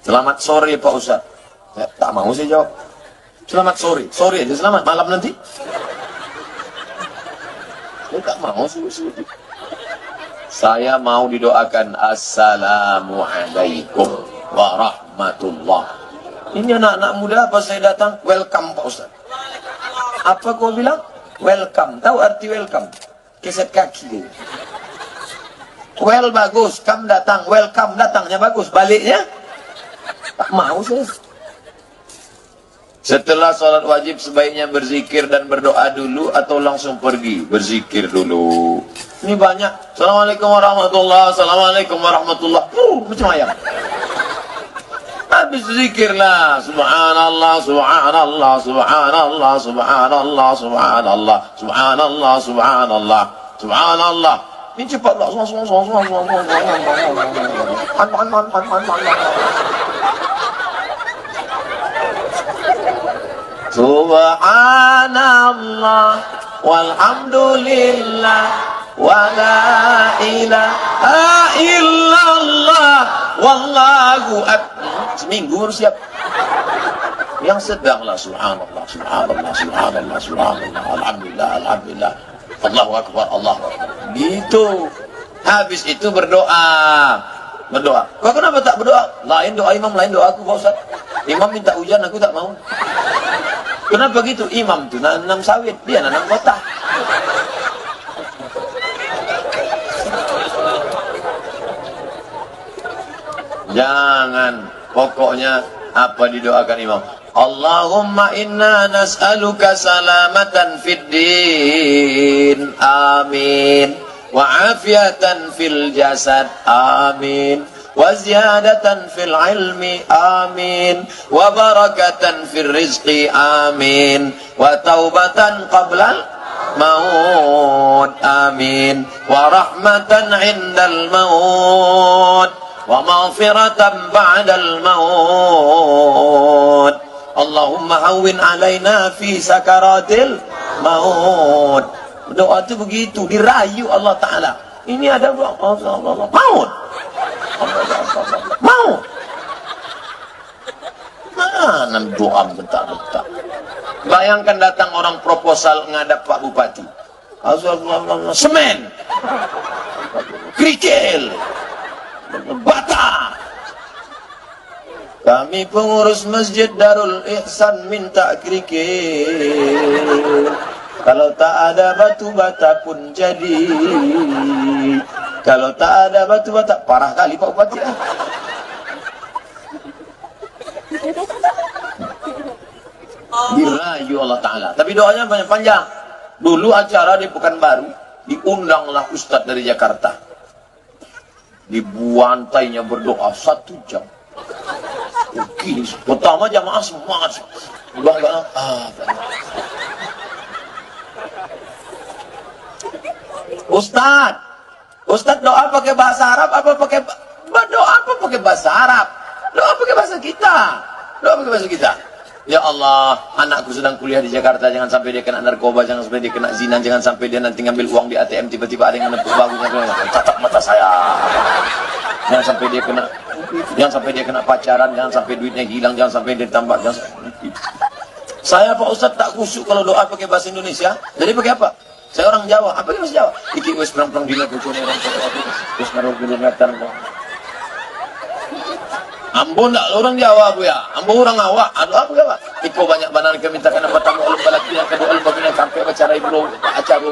Selamat sore Pak Ustaz. Ya, tak mau saya jawab. Selamat sore. Sore aja selamat. Malam nanti. Saya tak mau sih. Saya mau didoakan Assalamualaikum warahmatullah. Ini anak-anak muda pas saya datang, welcome Pak Ustaz. Apa kau bilang? Welcome. Tahu arti welcome? Keset kaki. Well bagus, kam datang, welcome datangnya bagus, baliknya tak mau sih. Setelah sholat wajib sebaiknya berzikir dan berdoa dulu atau langsung pergi? Berzikir dulu. Ini banyak. Assalamualaikum warahmatullah, assalamualaikum warahmatullah. Macam ayam. Habis zikirlah. Subhanallah, subhanallah, subhanallah, subhanallah, subhanallah, subhanallah, subhanallah, subhanallah. Ini cepatlah. Subhanallah walhamdulillah wa la ilaha illallah wallahu akbar. Seminggu harus siap. Yang sedanglah subhanallah, subhanallah, subhanallah, subhanallah, alhamdulillah, alhamdulillah, Allahu akbar, Allahu akbar. Gitu. Habis itu berdoa. Berdoa. Kau kenapa tak berdoa? Lain doa imam, lain doa aku, Pak Ustaz. Imam minta hujan, aku tak mau. Kenapa gitu? Imam itu nanam sawit, dia nanam kota. Jangan. Pokoknya apa didoakan imam? Allahumma inna nas'aluka salamatan fid din. Amin. Wa afiatan fil jasad. Amin. Wa ziyadatan fil ilmi. Amin. Wa barakatan fil rizqi. Amin. Wa taubatan qablal maut. Amin. Wa rahmatan indal maut. Wa maghfiratan ba'dal maut. Allahumma hawwin alaina fi sakaratil maut. Doa itu begitu, dirayu Allah Ta'ala. Ini ada doa Allah maut. Maut. Mana doa bentak-bentak. Bayangkan datang orang proposal ngadap Pak Bupati. Semen, kerikil, bata. Kami pengurus Masjid Darul Ihsan minta kerikil. Kalau tak ada batu bata pun jadi. Kalau tak ada batu bata, parah kali Pak Bupati. Dirayu Allah Ta'ala. Tapi doanya banyak panjang. Dulu acara di Pekanbaru, diundanglah Ustadz dari Jakarta. Dibuantainya berdoa 1 jam. Oke, pertama jamaah semangat. Ustadz doa pakai bahasa Arab apa pakai doa apa pakai bahasa Arab? Doa pakai bahasa kita. Doa pakai bahasa kita. Ya Allah, anakku sedang kuliah di Jakarta, jangan sampai dia kena narkoba, jangan sampai dia kena zina, jangan sampai dia nanti ngambil uang di ATM tiba-tiba ada yang menepuk bahunya, tatap mata saya. Jangan sampai dia kena pacaran, jangan sampai duitnya hilang, jangan sampai dia tambah, jangan sampai. Saya Pak Ustadz tak khusyuk kalau doa pakai bahasa Indonesia. Jadi pakai apa? Saya orang Jawa. Apa bahasa Jawa? Iki wis perang-perang dina bojone orang Jawa. Wis naruh ngatan. Ambon tak orang Jawa Bu ya. Ambon orang awak. Aduh apa ya Pak? Iko banyak banan ke minta kana tamu ulun balaki yang kedua ulun babina sampai acara ibu acara.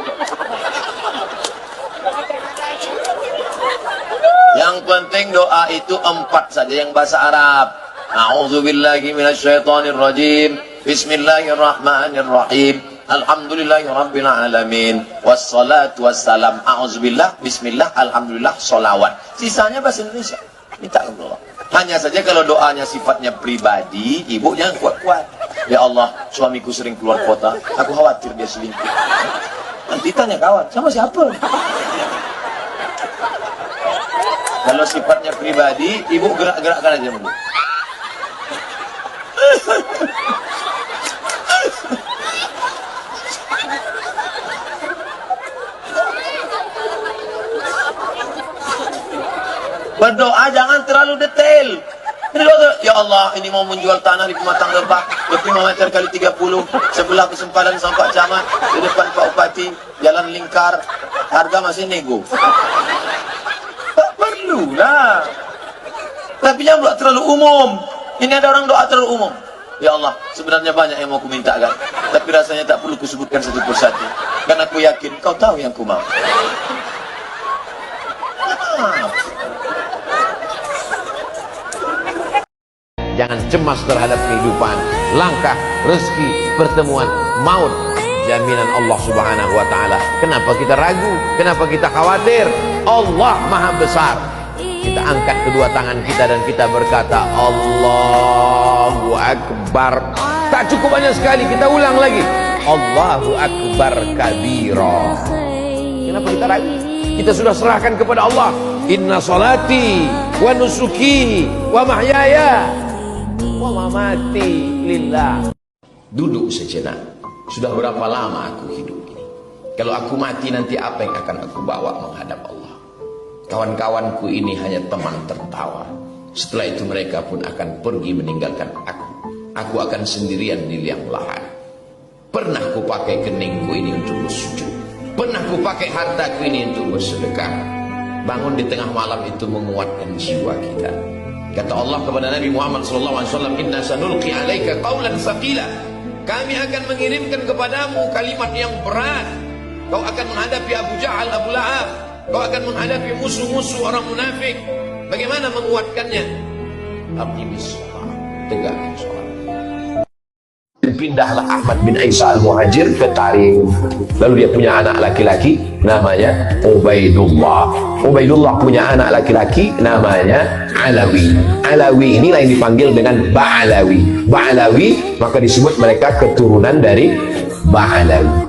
Yang penting doa itu 4 saja yang bahasa Arab. A'udzubillahi minasyaitonirrajim. Bismillahirrahmanirrahim. Alhamdulillahirabbil alamin. Wassalatu wassalam. A'udzubillah, bismillah, alhamdulillah, sholawat. Sisanya bahasa Indonesia. Minta Allah. Hanya saja kalau doanya sifatnya pribadi, ibu jangan kuat-kuat. Ya Allah, suamiku sering keluar kota, aku khawatir dia selingkuh. Nanti tanya kawan, sama siapa? Kalau sifatnya pribadi, ibu gerak-gerakkan aja dulu. Berdoa jangan terlalu detail. Ya Ya Allah, ini mau menjual tanah di Pematang Lebak, 5 meter kali 30, sebelah kesempadan sama Pak Camat, di depan Pak Bupati, jalan lingkar, harga masih nego. Tak perlulah. Tapi jangan doa terlalu umum. Ini ada orang doa terlalu umum. Ya Allah, sebenarnya banyak yang mau kumintakan, tapi rasanya tak perlu kusebutkan satu persatu, karena aku yakin kau tahu yang ku mau. Jangan cemas terhadap kehidupan, langkah, rezeki, pertemuan, maut, jaminan Allah Subhanahu wa taala. Kenapa kita ragu? Kenapa kita khawatir? Allah Maha Besar. Kita angkat kedua tangan kita dan kita berkata Allahu Akbar. Tak cukup hanya sekali, kita ulang lagi. Allahu Akbar kabira. Kenapa kita ragu? Kita sudah serahkan kepada Allah. Inna salati wa nusuki wa mahyaya wa mamati lillah. Duduk sejenak. Sudah berapa lama aku hidup ini? Kalau aku mati nanti apa yang akan aku bawa menghadap Allah? Kawan-kawanku ini hanya teman tertawa. Setelah itu mereka pun akan pergi meninggalkan aku. Aku akan sendirian di liang lahat. Pernah ku pakai keningku ini untuk bersujud. Pernah ku pakai hartaku ini untuk bersedekah. Bangun di tengah malam itu menguatkan jiwa kita. Kata Allah kepada Nabi Muhammad SAW, Inna sanulqi alaika qawlan thaqila. Kami akan mengirimkan kepadamu kalimat yang berat. Kau akan menghadapi Abu Jahal, Abu Lahab. Kau akan menghadapi musuh-musuh orang munafik. Bagaimana menguatkannya? Aqimish shalah, tegakkan sholat. Pindahlah Ahmad bin Isa al-Muhajir ke Tarim. Lalu dia punya anak laki-laki namanya Ubaidullah. Ubaidullah punya anak laki-laki namanya Alawi. Alawi inilah yang dipanggil dengan Ba'alawi. Ba'alawi maka disebut mereka keturunan dari Ba'alawi.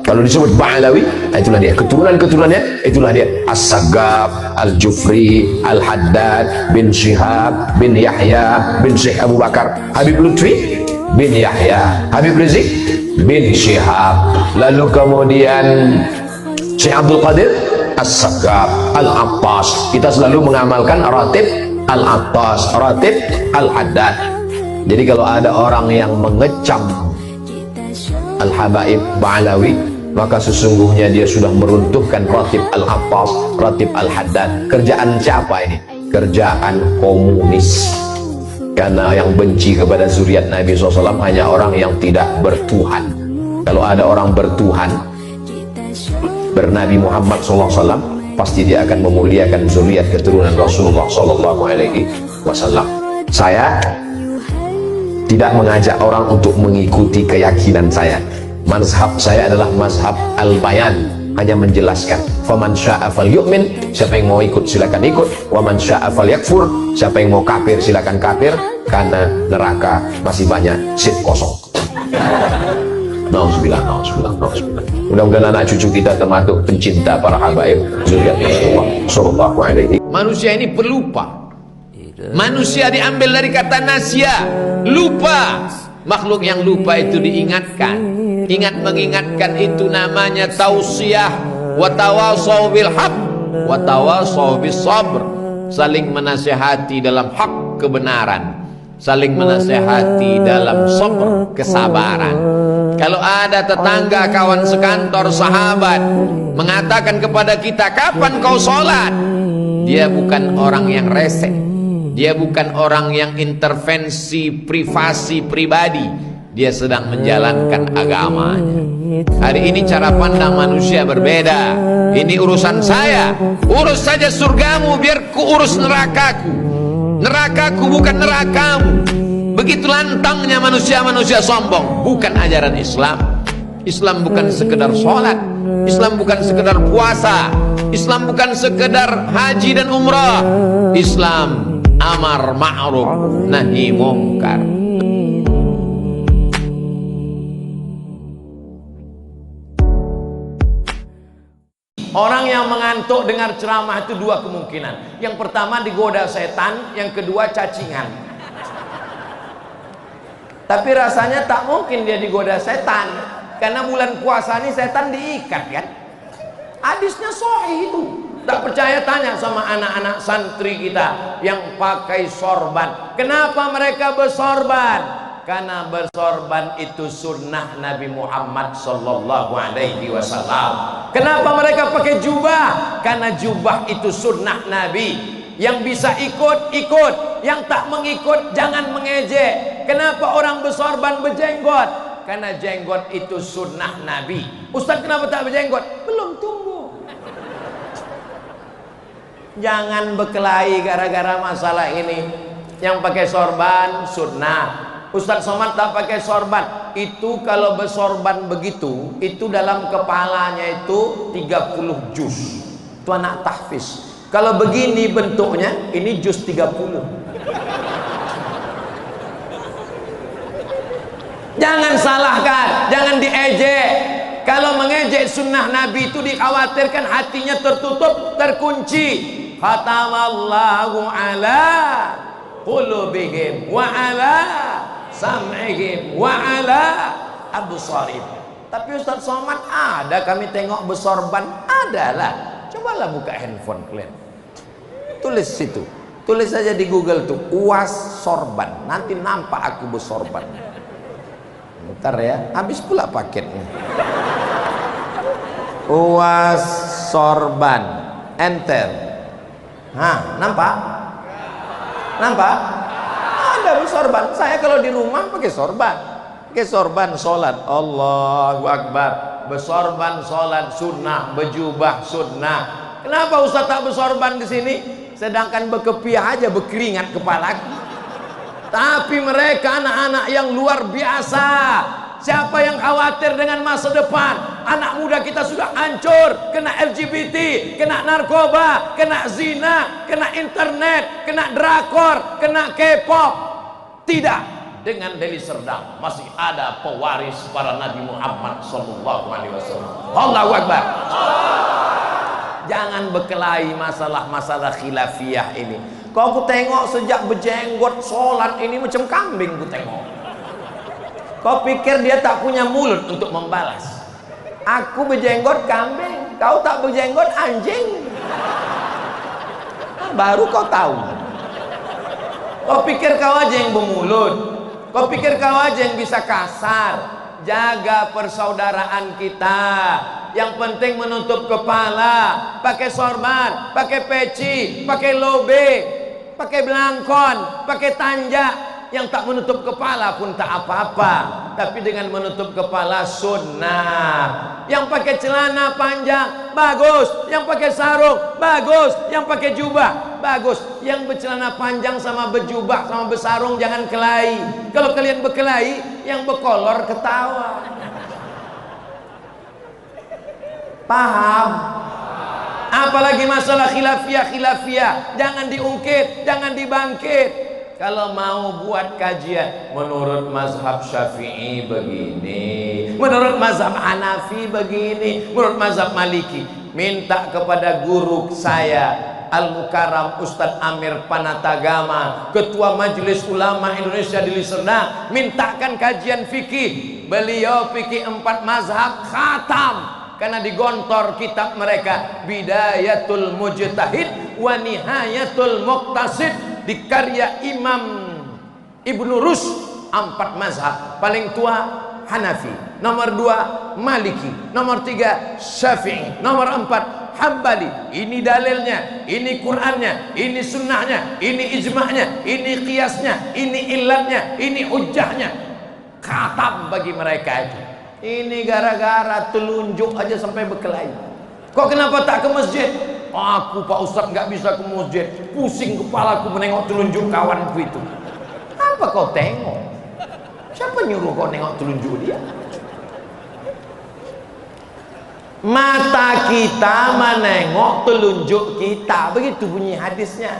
Kalau disebut Ba'alawi, itulah dia keturunan-keturunannya, itulah dia As-Sagaf, Al-Jufri, Al-Haddad, bin Syihab, bin Yahya, bin Syekh Abu Bakar, Habib Lutfi bin Yahya, Habib Rizik bin Syihab. Lalu kemudian Syekh Abdul Qadir As-Sagaf, Al-Abbas. Kita selalu mengamalkan Ratib Al-Abbas, Ratib Al-Haddad. Jadi kalau ada orang yang mengecam Al-Habaib Ba'alawi, maka sesungguhnya dia sudah meruntuhkan Ratib Al-Abbas, Ratib Al-Haddad. Kerjaan siapa ini? Kerjaan komunis. Karena yang benci kepada zuriat Nabi SAW hanya orang yang tidak bertuhan. Kalau ada orang bertuhan, bernabi Muhammad SAW, pasti dia akan memuliakan zuriat keturunan Rasulullah SAW. Saya tidak mengajak orang untuk mengikuti keyakinan saya. Mazhab saya adalah mazhab al-bayan, hanya menjelaskan. Faman syaa falyu'min, siapa yang mau ikut silakan ikut. Waman syaa falyakfur, siapa yang mau kafir silakan kafir, karena neraka masih banyak seat kosong. Nauzubillah, nauzubillah, nauzubillah. Mudah-mudahan anak cucu kita termasuk pencinta para habaib zuriat Rasulullah sallallahu alaihi. Manusia ini pelupa. Manusia diambil dari kata nasya, lupa. Makhluk yang lupa itu diingatkan. Ingat mengingatkan itu namanya tausiah. Wa tawasaw bil haq wa tawasaw bis sabr. Saling menasihati dalam hak kebenaran, saling menasihati dalam sabr kesabaran. Kalau ada tetangga, kawan sekantor, sahabat mengatakan kepada kita, kapan kau sholat? Dia bukan orang yang resek, dia bukan orang yang intervensi privasi pribadi. Dia sedang menjalankan agamanya. Hari ini cara pandang manusia berbeda. Ini urusan saya. Urus saja surgamu, biar ku urus nerakaku. Nerakaku bukan nerakamu. Begitu lantangnya manusia-manusia sombong. Bukan ajaran Islam. Islam bukan sekedar sholat. Islam bukan sekedar puasa. Islam bukan sekedar haji dan umrah. Islam amar ma'ruf nahi mungkar. Orang yang mengantuk dengar ceramah itu dua kemungkinan. Yang pertama digoda setan, yang kedua cacingan. Tapi rasanya tak mungkin dia digoda setan, karena bulan puasa ini setan diikat kan. Hadisnya sahih itu. Tak percaya tanya sama anak-anak santri kita yang pakai sorban. Kenapa mereka bersorban? Karena bersorban itu sunnah Nabi Muhammad sallallahu alaihi wasallam. Kenapa mereka pakai jubah? Karena jubah itu sunnah Nabi. Yang bisa ikut, ikut. Yang tak mengikut, jangan mengejek. Kenapa orang bersorban berjenggot? Karena jenggot itu sunnah Nabi. Ustaz, kenapa tak berjenggot? Belum tumbuh. Jangan berkelahi gara-gara masalah ini. Yang pakai sorban sunnah. Ustaz Somad tak pakai sorban. Itu kalau bersorban begitu, itu dalam kepalanya itu 30 juz. Itu anak tahfiz. Kalau begini bentuknya, ini juz 30. Jangan salahkan, jangan diejek. Kalau mengejek sunnah Nabi itu dikhawatirkan hatinya tertutup, terkunci. Khatamallahu ala qulubihim wa ala sam'ihim wa ala absarihim. Tapi Ustaz Somad ada kami tengok bersorban, adalah. Cobalah buka handphone kalian. Tulis situ. Tulis saja di Google tuh UAS sorban. Nanti nampak aku bersorban. Bentar ya, habis pula paketnya. UAS sorban. Enter. Hah, nampak? Nampak? Ada bersorban. Saya kalau di rumah pakai sorban. Pakai sorban sholat. Allahu Akbar. Bersorban sholat sunnah, berjubah sunnah. Kenapa Ustaz tak bersorban di sini? Sedangkan berkepiah aja berkeringat kepala. Tapi mereka anak-anak yang luar biasa. Siapa yang khawatir dengan masa depan? Anak muda kita sudah hancur, kena LGBT, kena narkoba, kena zina, kena internet, kena drakor, kena K-pop. Tidak, dengan Deli Serdang masih ada pewaris para Nabi Muhammad sallallahu alaihi wasallam. Allahu Akbar. Jangan berkelahi masalah-masalah khilafiyah ini. Kau aku tengok sejak berjenggot sholat ini macam kambing ku tengok. Kau pikir dia tak punya mulut untuk membalas? Aku berjenggot kambing, kau tak berjenggot anjing. Baru kau tahu. Kau pikir kau aja yang bermulut. Kau pikir kau aja yang bisa kasar. Jaga persaudaraan kita. Yang penting menutup kepala, pakai sorban, pakai peci, pakai lobe, pakai belangkon, pakai tanjak. Yang tak menutup kepala pun tak apa-apa, tapi dengan menutup kepala sunnah. Yang pakai celana panjang bagus, yang pakai sarung bagus, yang pakai jubah bagus. Yang bercelana panjang sama berjubah sama bersarung jangan kelahi. Kalau kalian berkelahi, yang berkolor ketawa. Paham? Apalagi masalah khilafiyah, jangan diungkit, jangan dibangkit. Kalau mau buat kajian, menurut mazhab Syafi'i begini, menurut mazhab Hanafi begini, menurut mazhab Maliki, minta kepada guru saya Al-Mukarram Ustadz Amir Panatagama, Ketua Majelis Ulama Indonesia di Serdang, mintakan kajian fikih. Beliau fikih 4 mazhab khatam, karena digontor kitab mereka Bidayatul Mujtahid wa Nihayatul Muqtasid, di karya Imam Ibnu Rus. 4 mazhab, paling tua Hanafi, nomor 2 Maliki, nomor 3 Syafi'i, nomor 4 Hambali. Ini dalilnya, ini Qur'annya, ini sunnahnya, ini ijma'nya, ini qiyasnya, ini ilatnya, ini hujjahnya. Khatam bagi mereka itu. Ini gara-gara telunjuk aja sampai berkelahi. Kok kenapa tak ke masjid? Aku Pak Ustadz nggak bisa ke masjid, pusing kepalaku menengok telunjuk kawanku itu. Apa kau tengok? Siapa nyuruh kau nengok telunjuk dia? Mata kita menengok telunjuk kita, begitu bunyi hadisnya.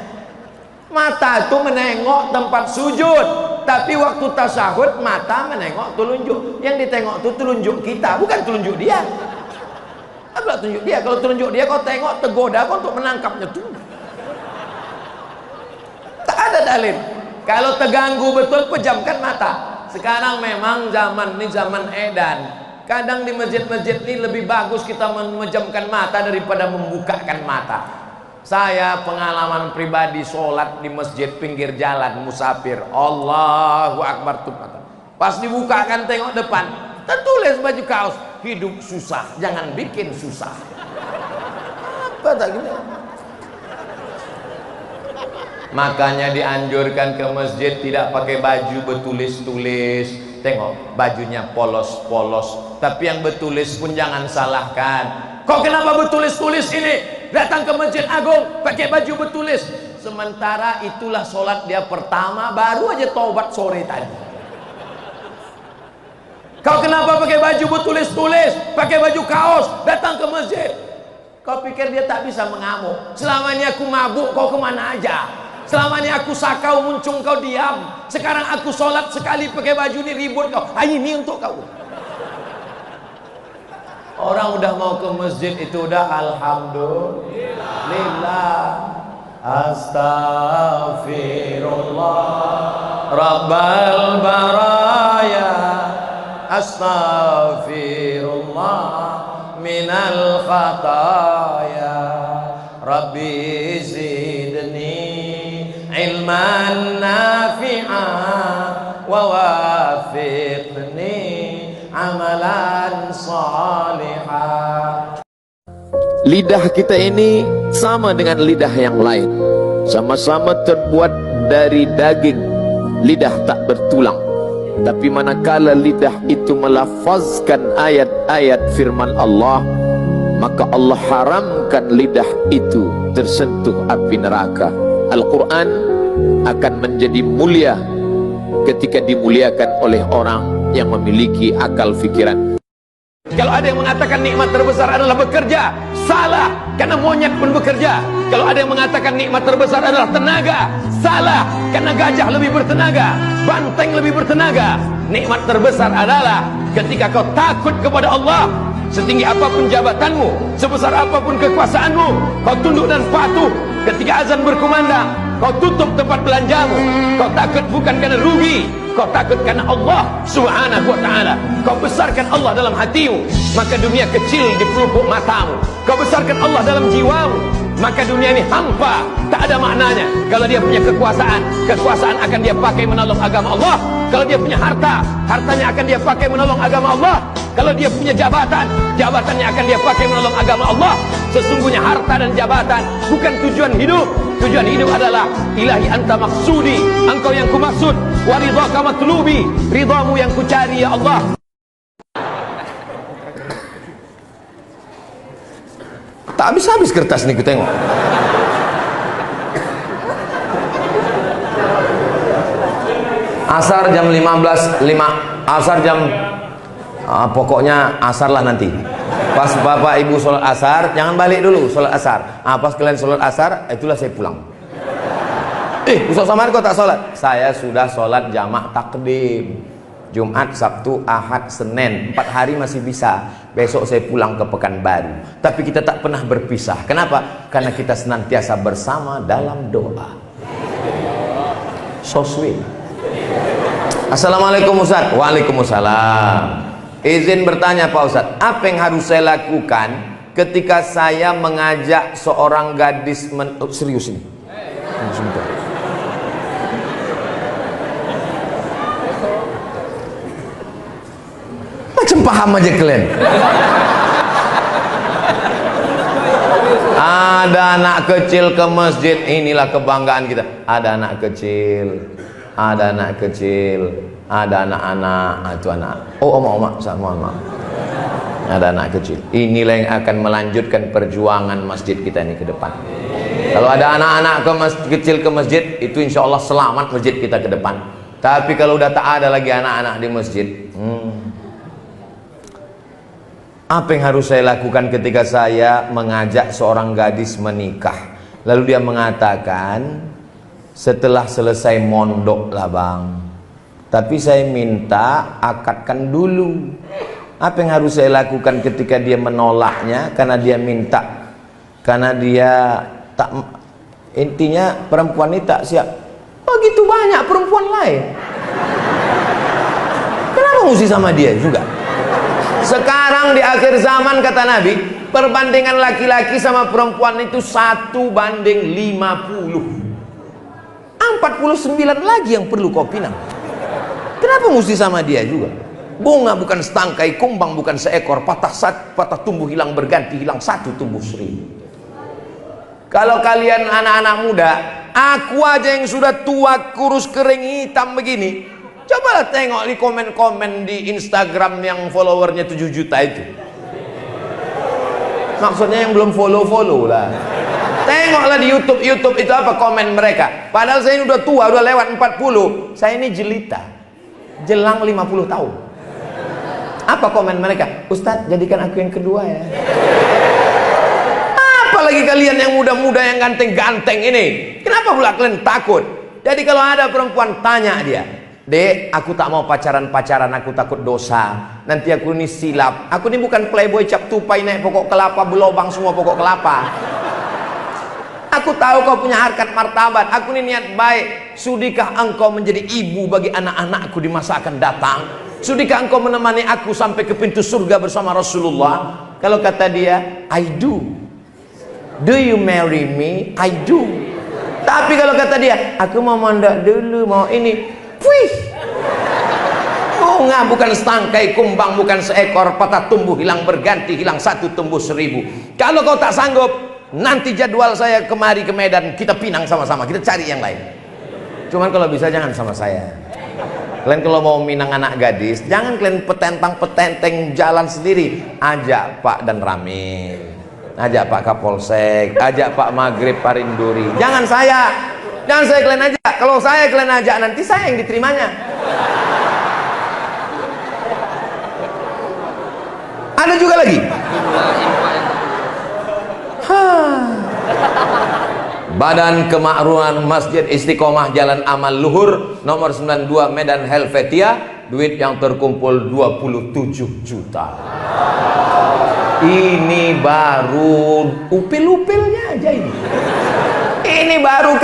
Mata itu menengok tempat sujud, tapi waktu tasyahud mata menengok telunjuk. Yang ditengok itu telunjuk kita, bukan telunjuk dia. Apa tunjuk dia? Kalau tunjuk dia kau tengok tergoda kau untuk menangkapnya tuh. Tak ada dalil. Kalau terganggu betul pejamkan mata. Sekarang memang zaman ini zaman edan. Kadang di masjid-masjid ini lebih bagus kita memejamkan mata daripada membukakan mata. Saya pengalaman pribadi sholat di masjid pinggir jalan musafir, Allahu Akbar tuh. Pas dibukakan tengok depan, tertulis baju kaos, hidup susah, jangan bikin susah. Apa tak gini? Makanya dianjurkan ke masjid tidak pakai baju bertulis-tulis. Tengok bajunya polos-polos, tapi yang bertulis pun jangan salahkan. Kok kenapa bertulis-tulis ini? Datang ke Masjid Agung pakai baju bertulis, sementara itulah sholat dia pertama, baru aja taubat sore tadi. Kau kenapa pakai baju bertulis-tulis, pakai baju kaos, datang ke masjid? Kau pikir dia tak bisa mengamuk? Selama ini aku mabuk, kau kemana aja? Selama ini aku sakau muncung, kau diam. Sekarang aku sholat sekali pakai baju ini ribut kau. Ini untuk kau. Orang udah mau ke masjid itu udah alhamdulillah, astaghfirullah, rabbal baraya, astaghfirullah minal khataya, rabbi zidni ilman nafi'an wa wafiqni amalan salihah. Lidah kita ini sama dengan lidah yang lain, sama-sama terbuat dari daging. Lidah tak bertulang, tapi manakala lidah itu melafazkan ayat-ayat firman Allah, maka Allah haramkan lidah itu tersentuh api neraka. Al-Quran akan menjadi mulia ketika dimuliakan oleh orang yang memiliki akal fikiran. Kalau ada yang mengatakan nikmat terbesar adalah bekerja, salah, karena monyet pun bekerja. Kalau ada yang mengatakan nikmat terbesar adalah tenaga, salah, karena gajah lebih bertenaga, banteng lebih bertenaga. Nikmat terbesar adalah ketika kau takut kepada Allah. Setinggi apapun jabatanmu, sebesar apapun kekuasaanmu, kau tunduk dan patuh. Ketika azan berkumandang, kau tutup tempat belanjamu. Kau takut bukan karena rugi, kau takut karena Allah subhanahu wa ta'ala. Kau besarkan Allah dalam hatimu, maka dunia kecil di pelupuk matamu. Kau besarkan Allah dalam jiwamu, maka dunia ini hampa, tak ada maknanya. Kalau dia punya kekuasaan, kekuasaan akan dia pakai menolong agama Allah. Kalau dia punya harta, hartanya akan dia pakai menolong agama Allah. Kalau dia punya jabatan, jabatannya akan dia pakai menolong agama Allah. Sesungguhnya harta dan jabatan bukan tujuan hidup. Tujuan hidup adalah ilahi anta maksudi, engkau yang kumaksud, wa ridhaka matlubi, ridhamu yang kucari ya Allah. Tak habis-habis kertas nih, ku tengok. Asar jam 15.05, asar jam pokoknya asar lah nanti. Pas bapak ibu sholat asar, jangan balik dulu sholat asar. Pas kalian sholat asar, itulah saya pulang. Ustaz Samad kok tak sholat? Saya sudah sholat jamak takdim, Jumat, Sabtu, Ahad, Senin, 4 hari masih bisa. Besok saya pulang ke Pekanbaru. Tapi kita tak pernah berpisah. Kenapa? Karena kita senantiasa bersama dalam doa. So sweet. Assalamualaikum Ustaz. Waalaikumsalam. Izin bertanya Pak Ustaz, apa yang harus saya lakukan ketika saya mengajak seorang gadis serius ini? Sebentar. Macam paham aja kalian. Ada anak kecil ke masjid, inilah kebanggaan kita. Ada anak kecil, ada anak kecil, ada anak-anak, itu anak. Oh, oma-oma, mohon maaf. Ada anak kecil. Inilah yang akan melanjutkan perjuangan masjid kita ini ke depan. Kalau ada anak-anak kecil ke masjid, itu insya Allah selamat masjid kita ke depan. Tapi kalau udah tak ada lagi anak-anak di masjid, apa yang harus saya lakukan ketika saya mengajak seorang gadis menikah? Lalu dia mengatakan, setelah selesai mondok lah bang, tapi saya minta akadkan dulu. Apa yang harus saya lakukan ketika dia menolaknya karena dia minta, karena dia tak, intinya perempuan ini tak siap. Begitu banyak perempuan lain, kenapa mesti sama dia juga? Sekarang di akhir zaman kata Nabi, perbandingan laki-laki sama perempuan itu 1:50. 49 lagi yang perlu kau pinang. Kenapa mesti sama dia juga? Bunga bukan setangkai, kumbang bukan seekor, patah tumbuh hilang berganti, hilang satu tumbuh 1000. Kalau kalian anak-anak muda, aku aja yang sudah tua, kurus, kering, hitam begini, cobalah tengok di komen-komen di Instagram yang followernya 7 juta itu. Maksudnya yang belum follow lah. Tengoklah di YouTube itu apa komen mereka. Padahal saya ini udah tua, udah lewat 40. Saya ini jelita, jelang 50 tahun. Apa komen mereka? Ustadz, jadikan aku yang kedua ya. Apalagi kalian yang muda-muda, yang ganteng-ganteng ini, kenapa pula kalian takut? Jadi kalau ada perempuan tanya dia, Dek, aku tak mau pacaran-pacaran, aku takut dosa. Nanti aku ini silap. Aku ini bukan playboy cap tupai naik pokok kelapa, berlobang semua pokok kelapa. Aku tahu kau punya harkat martabat. Aku ini niat baik. Sudikah engkau menjadi ibu bagi anak-anakku di masa akan datang? Sudikah engkau menemani aku sampai ke pintu surga bersama Rasulullah? Kalau kata dia, I do. Do you marry me? I do. Tapi kalau kata dia, aku mau mondok dulu, mau ini. Wih, bunga bukan setangkai, kumbang bukan seekor, patah tumbuh hilang berganti, hilang satu tumbuh 1000. Kalau kau tak sanggup, nanti jadwal saya kemari ke Medan, kita pinang sama-sama, kita cari yang lain. Cuman kalau bisa jangan sama saya. Kalian kalau mau minang anak gadis, jangan kalian petentang-petenteng jalan sendiri. Ajak Pak dan Ramin, ajak Pak Kapolsek, ajak Pak Maghrib Parinduri. Jangan saya kalian ajak. Kalau saya kalian ajak, nanti saya yang diterimanya. Ada juga lagi. Badan Kemakmuran Masjid Istiqomah Jalan Amal Luhur nomor 92 Medan Helvetia, duit yang terkumpul 27 juta. Ini baru upil-upilnya aja ini. Ini baru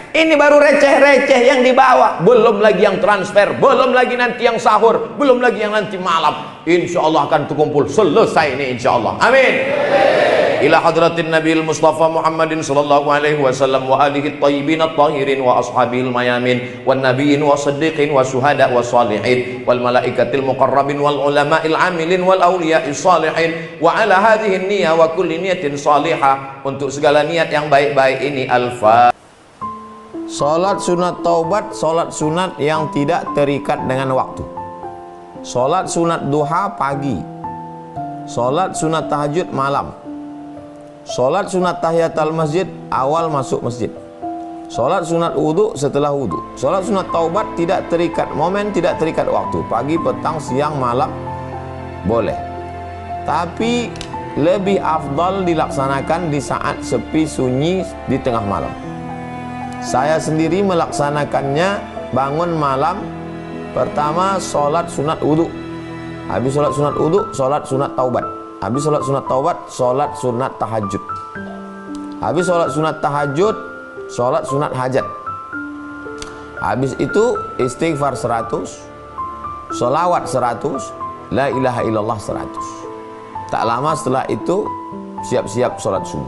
ini baru receh-receh yang dibawa. Belum lagi yang transfer, belum lagi nanti yang sahur, belum lagi yang nanti malam. Insya Allah akan terkumpul selesai ini insya Allah. Amin. Ila hadratin Nabil Mustafa Muhammadin sallallahu alaihi wasallam wa alihi tayyibin at-tahirin wa ashabil mayamin wan nabiyyin wa siddiqin wa syuhada wa salihin wal malaikatil muqarrabin wal ulama'il amilin wal awliya'is salihin wa ala hadhihi niyyah wa kulli niyatin salihah. Untuk segala niat yang baik-baik ini al-Fatihah. Salat sunat taubat, salat sunat yang tidak terikat dengan waktu. Salat sunat duha pagi. Salat sunat tahajud malam. Salat sunat tahiyatul masjid awal masuk masjid. Salat sunat wudu setelah wudu. Salat sunat taubat tidak terikat momen, tidak terikat waktu. Pagi, petang, siang, malam boleh. Tapi lebih afdal dilaksanakan di saat sepi sunyi di tengah malam. Saya sendiri melaksanakannya bangun malam. Pertama salat sunat wudu. Habis salat sunat wudu, salat sunat taubat. Habis sholat sunat taubat, sholat sunat tahajud. Habis sholat sunat tahajud, sholat sunat hajat. Habis itu istighfar 100, sholawat 100, la ilaha illallah 100. Tak lama setelah itu siap-siap sholat subuh.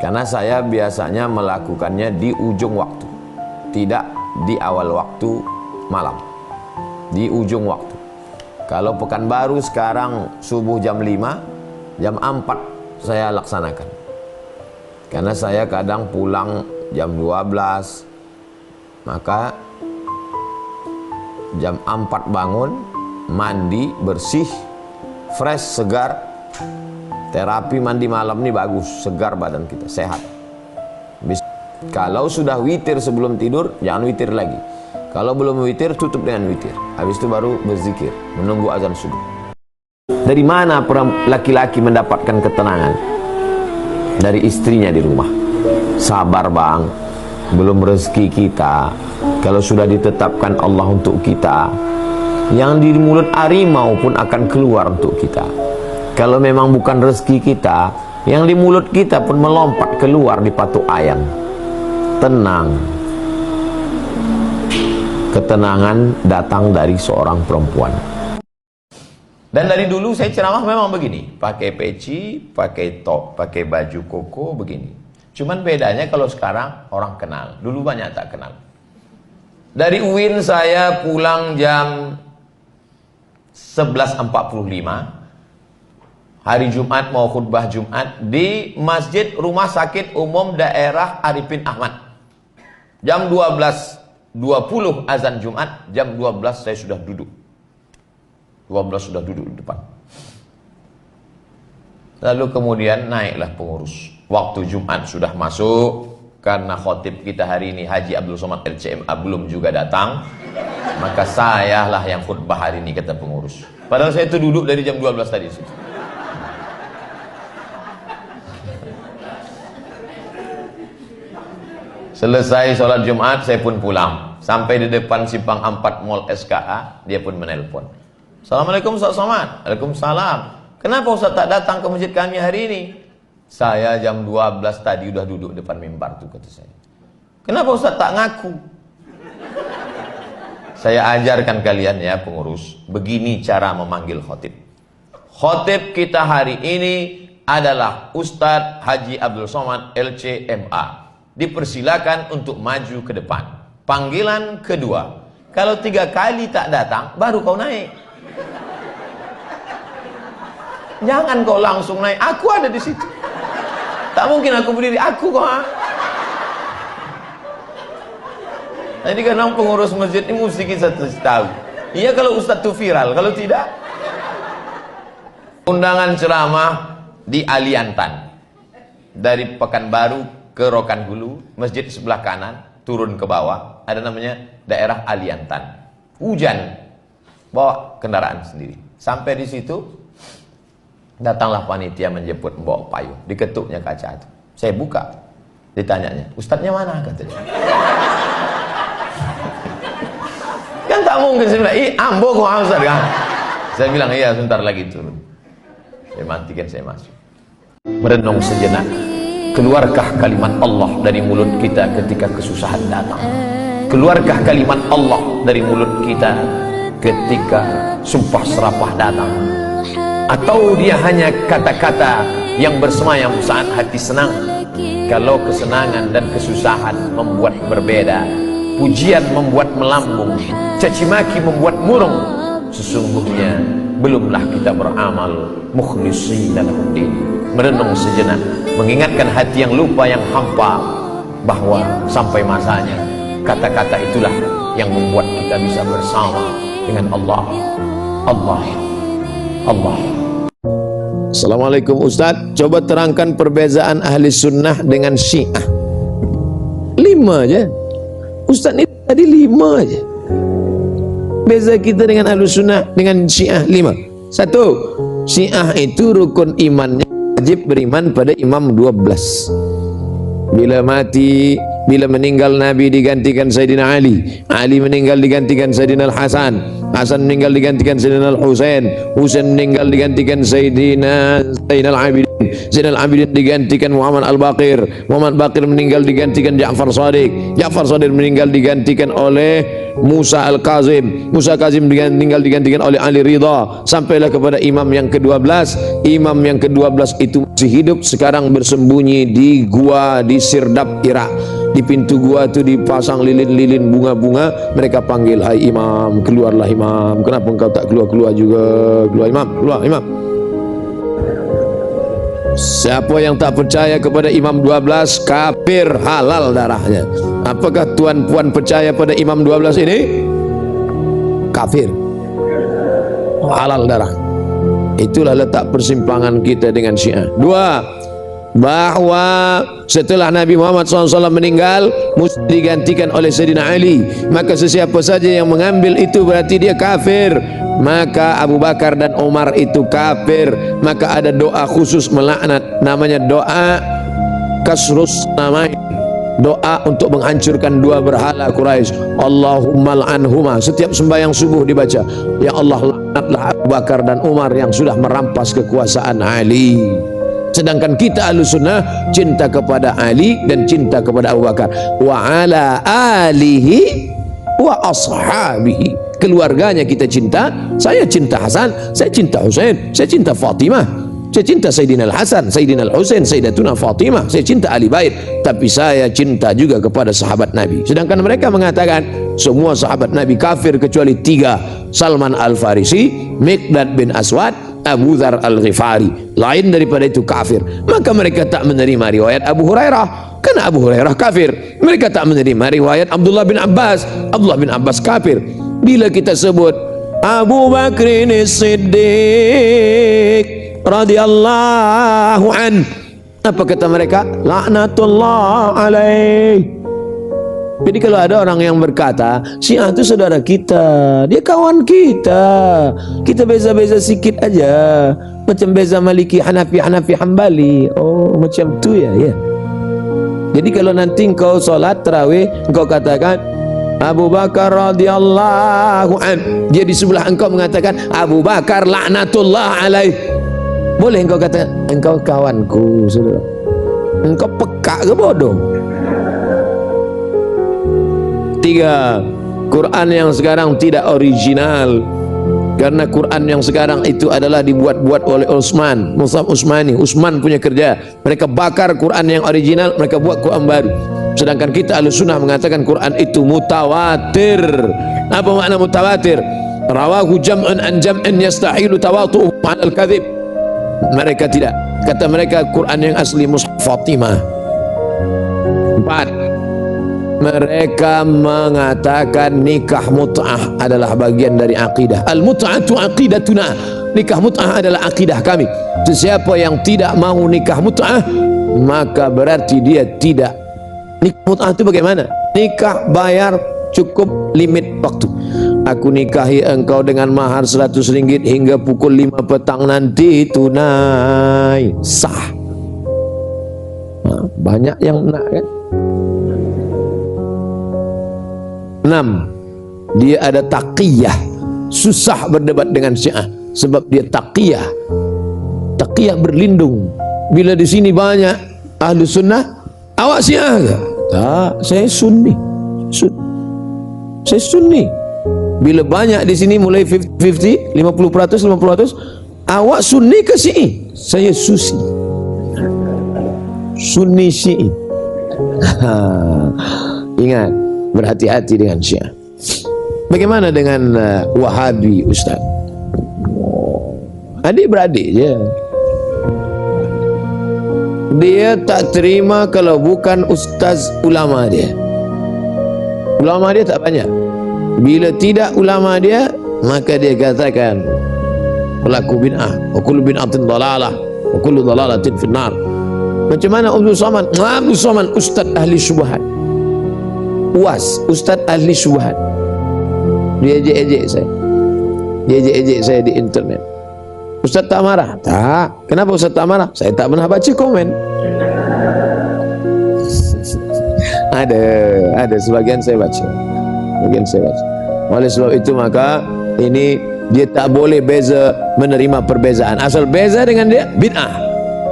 Karena saya biasanya melakukannya di ujung waktu, tidak di awal waktu malam, di ujung waktu. Kalau Pekanbaru sekarang subuh jam 5, jam 4 saya laksanakan. Karena saya kadang pulang jam 12, maka jam 4 bangun, mandi, bersih, fresh, segar. Terapi mandi malam ini bagus, segar badan kita, sehat. Kalau sudah witir sebelum tidur, jangan witir lagi. Kalau belum witir, tutup dengan witir. Habis itu baru berzikir, menunggu azan subuh. Dari mana laki-laki mendapatkan ketenangan? Dari istrinya di rumah. Sabar bang, belum rezeki kita. Kalau sudah ditetapkan Allah untuk kita, yang di mulut harimau pun akan keluar untuk kita. Kalau memang bukan rezeki kita, yang di mulut kita pun melompat keluar di patok ayam. Tenang. Ketenangan datang dari seorang perempuan. Dan dari dulu saya ceramah memang begini, pakai peci, pakai top, pakai baju koko begini. Cuman bedanya kalau sekarang orang kenal, dulu banyak tak kenal. Dari UIN saya pulang jam 11.45, hari Jumat mau khutbah Jumat di Masjid Rumah Sakit Umum Daerah Arifin Ahmad. Jam 12.20 azan Jumat, jam 12 saya sudah duduk. 12 sudah duduk di depan. Lalu kemudian naiklah pengurus. Waktu Jumat sudah masuk, karena khotib kita hari ini Haji Abdul Somad LCMA belum juga datang, maka sayalah yang khutbah hari ini, kata pengurus. Padahal saya itu duduk dari jam 12 tadi. Selesai sholat Jumat, saya pun pulang. Sampai di depan Simpang 4 Mall SKA, dia pun menelpon. Assalamualaikum Ustaz Somad. Waalaikumsalam. Kenapa Ustaz tak datang ke masjid kami hari ini? Saya jam 12 tadi udah duduk depan mimbar tuh, kata saya. Kenapa Ustaz tak ngaku? Saya ajarkan kalian ya pengurus, begini cara memanggil khotib. Khotib kita hari ini adalah Ustadz Haji Abdul Somad LCMA. Dipersilakan untuk maju ke depan. Panggilan kedua, kalau 3 kali tak datang, baru kau naik. Jangan kau langsung naik. Aku ada di situ. Tak mungkin aku berdiri. Aku kok. Jadi kadang pengurus masjid ini mesti kita tahu. Iya kalau ustaz itu viral. Kalau tidak, undangan ceramah di Aliantan. Dari Pekanbaru ke Rokanhulu, masjid sebelah kanan, turun ke bawah, ada namanya daerah Aliantan. Hujan, bawa kendaraan sendiri. Sampai di situ, datanglah panitia menjemput, bawa payung, diketuknya kaca itu. Saya buka, ditanyanya, ustadznya mana, katanya. Kan tak mungkin, saya bilang, ambo kok Ustaz kan. Saya bilang, iya sebentar lagi turun. Saya matikan, saya masuk. Merenung sejenak, keluarkah kalimat Allah dari mulut kita ketika kesusahan datang? Keluarkah kalimat Allah dari mulut kita ketika sumpah serapah datang? Atau dia hanya kata-kata yang bersemayam saat hati senang? Kalau kesenangan dan kesusahan membuat berbeda, pujian membuat melambung, caci maki membuat murung, sesungguhnya belumlah kita beramal mukhlishina lahuddin. Merenung sejenak, mengingatkan hati yang lupa, yang hampa, bahwa sampai masanya kata-kata itulah yang membuat kita bisa bersama dengan Allah. Assalamualaikum Ustaz, coba terangkan perbezaan ahli sunnah dengan syiah. 5 aja Ustaz, ini tadi 5 aja. Beza kita dengan ahli sunnah dengan syiah 5. 1, syiah itu rukun imannya wajib beriman pada imam 12. Bila mati, bila meninggal Nabi digantikan Sayyidina Ali, Ali meninggal digantikan Sayyidina Al-Hasan, Hasan meninggal digantikan Sayyidina Al-Husain, Husain meninggal digantikan Sayyidina Zainal Abidin, Zainal Abidin digantikan Muhammad Al-Baqir, Muhammad Baqir meninggal digantikan Ja'far Shadiq, Ja'far Shadiq meninggal digantikan oleh Musa Al-Kazim, Musa Kazim meninggal digantikan oleh Ali Ridha, sampailah kepada imam yang ke-12. Imam yang ke-12 itu masih hidup, sekarang bersembunyi di gua di Sirdap, Irak. Di pintu gua itu dipasang lilin-lilin bunga-bunga. Mereka panggil, hai imam, keluarlah imam. Kenapa engkau tak keluar juga? Keluar imam, keluar imam. Siapa yang tak percaya kepada imam 12, kafir, halal darahnya. Apakah tuan puan percaya pada imam 12 ini? Kafir, halal darah. Itulah letak persimpangan kita dengan syiah. 2, bahwa setelah Nabi Muhammad SAW meninggal mesti digantikan oleh Sayyidina Ali, maka sesiapa saja yang mengambil itu berarti dia kafir. Maka Abu Bakar dan Umar itu kafir. Maka ada doa khusus melaknat, namanya doa kasrus namain, doa untuk menghancurkan 2 berhala Quraisy. Allahumma al'anhuma, setiap sembahyang subuh dibaca, ya Allah laknatlah Abu Bakar dan Umar yang sudah merampas kekuasaan Ali. Sedangkan kita Ahlussunnah cinta kepada Ali dan cinta kepada Abu Bakar. Wa ala alihi wa ashabihi. Keluarganya kita cinta. Saya cinta Hasan, saya cinta Husain, saya cinta Fatimah, saya cinta Sayyidina Al-Hasan, Sayyidina Al-Husain, Sayyidatuna Fatimah, saya cinta ahli bait, tapi saya cinta juga kepada sahabat Nabi. Sedangkan mereka mengatakan semua sahabat Nabi kafir kecuali 3, Salman Al-Farisi, Miqdad bin Aswad, Abu Dzar Al-Ghifari. Lain daripada itu kafir. Maka mereka tak menerima riwayat Abu Hurairah, karena Abu Hurairah kafir. Mereka tak menerima riwayat Abdullah bin Abbas, Abdullah bin Abbas kafir. Bila kita sebut Abu Bakrin Siddiq radhiyallahu an, apa kata mereka? Laknatullah alaih. Jadi kalau ada orang yang berkata Syiah itu saudara kita, dia kawan kita, kita beza-beza sikit aja, macam beza Maliki, Hanafi, Hanafi, Hambali. Oh macam tu ya, ya. Jadi kalau nanti engkau solat tarawih, engkau katakan Abu Bakar radhiyallahu an, dia di sebelah engkau mengatakan Abu Bakar laknatullah alaih, boleh engkau kata engkau kawanku, saudara? Engkau peka ke bodoh? 3. Quran yang sekarang tidak original, karena Quran yang sekarang itu adalah dibuat-buat oleh Utsman, Mushaf Utsmani. Utsman punya kerja, mereka bakar Quran yang original, mereka buat Quran baru. Sedangkan kita Ahlussunnah mengatakan Quran itu mutawatir. Apa makna mutawatir? Rawahu jam'un an jam'in yastahilu tawatu'u 'ala al-kadhib. Mereka tidak. Kata mereka Quran yang asli Mushaf Fatimah. 4. Mereka mengatakan nikah mut'ah adalah bagian dari akidah. Al-mut'atu aqidatuna. Nikah mut'ah adalah akidah kami. Siapa yang tidak mau nikah mut'ah, maka berarti dia tidak. Nikah mut'ah itu bagaimana? Nikah bayar cukup limit waktu. Aku nikahi engkau dengan mahar 100 ringgit hingga pukul 5 petang nanti, tunai, sah. Nah, banyak yang nak kan? 6. Dia ada taqiyah. Susah berdebat dengan Syiah sebab dia taqiyah. Taqiyah berlindung. Bila di sini banyak Ahlussunnah, awak Syiah ke? Tak, saya Sunni. Saya Sunni. Bila banyak di sini mulai 50-50, 50%, 50%, awak Sunni ke Syi'i? Saya Susi. Sunni Syi'i. Ingat, berhati-hati dengan Syiah. Bagaimana dengan Wahabi, Ustaz? Adik-beradik je. Dia tak terima kalau bukan ustaz ulama dia. Ulama dia tak banyak. Bila tidak ulama dia, maka dia katakan pelaku bid'ah. Wa kullu bid'atin dhalalah wa kullu dhalalatin finnar. Macam mana Abdul Somad? Abdul Somad ustaz ahli syubhat. UAS, ustaz ahli syubhat. Dia ejek-ejek saya. Dia ejek-ejek saya di internet. Ustaz tak marah? Tak. Kenapa Ustaz tak marah? Saya tak pernah baca komen. Ada sebagian saya baca. Oleh sebab itu maka ini dia tak boleh beza, menerima perbezaan. Asal beza dengan dia bid'ah.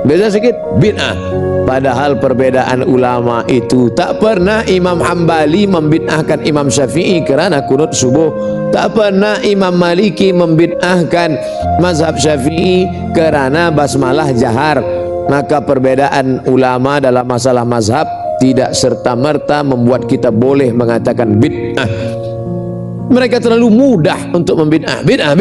Beza sikit bid'ah. Padahal perbedaan ulama itu tak pernah Imam Hambali membid'ahkan Imam Syafi'i kerana kunut subuh. Tak pernah Imam Maliki membid'ahkan mazhab Syafi'i kerana basmalah jahar. Maka perbedaan ulama dalam masalah mazhab tidak serta-merta membuat kita boleh mengatakan bid'ah. Mereka terlalu mudah untuk membid'ah. Bid'ah.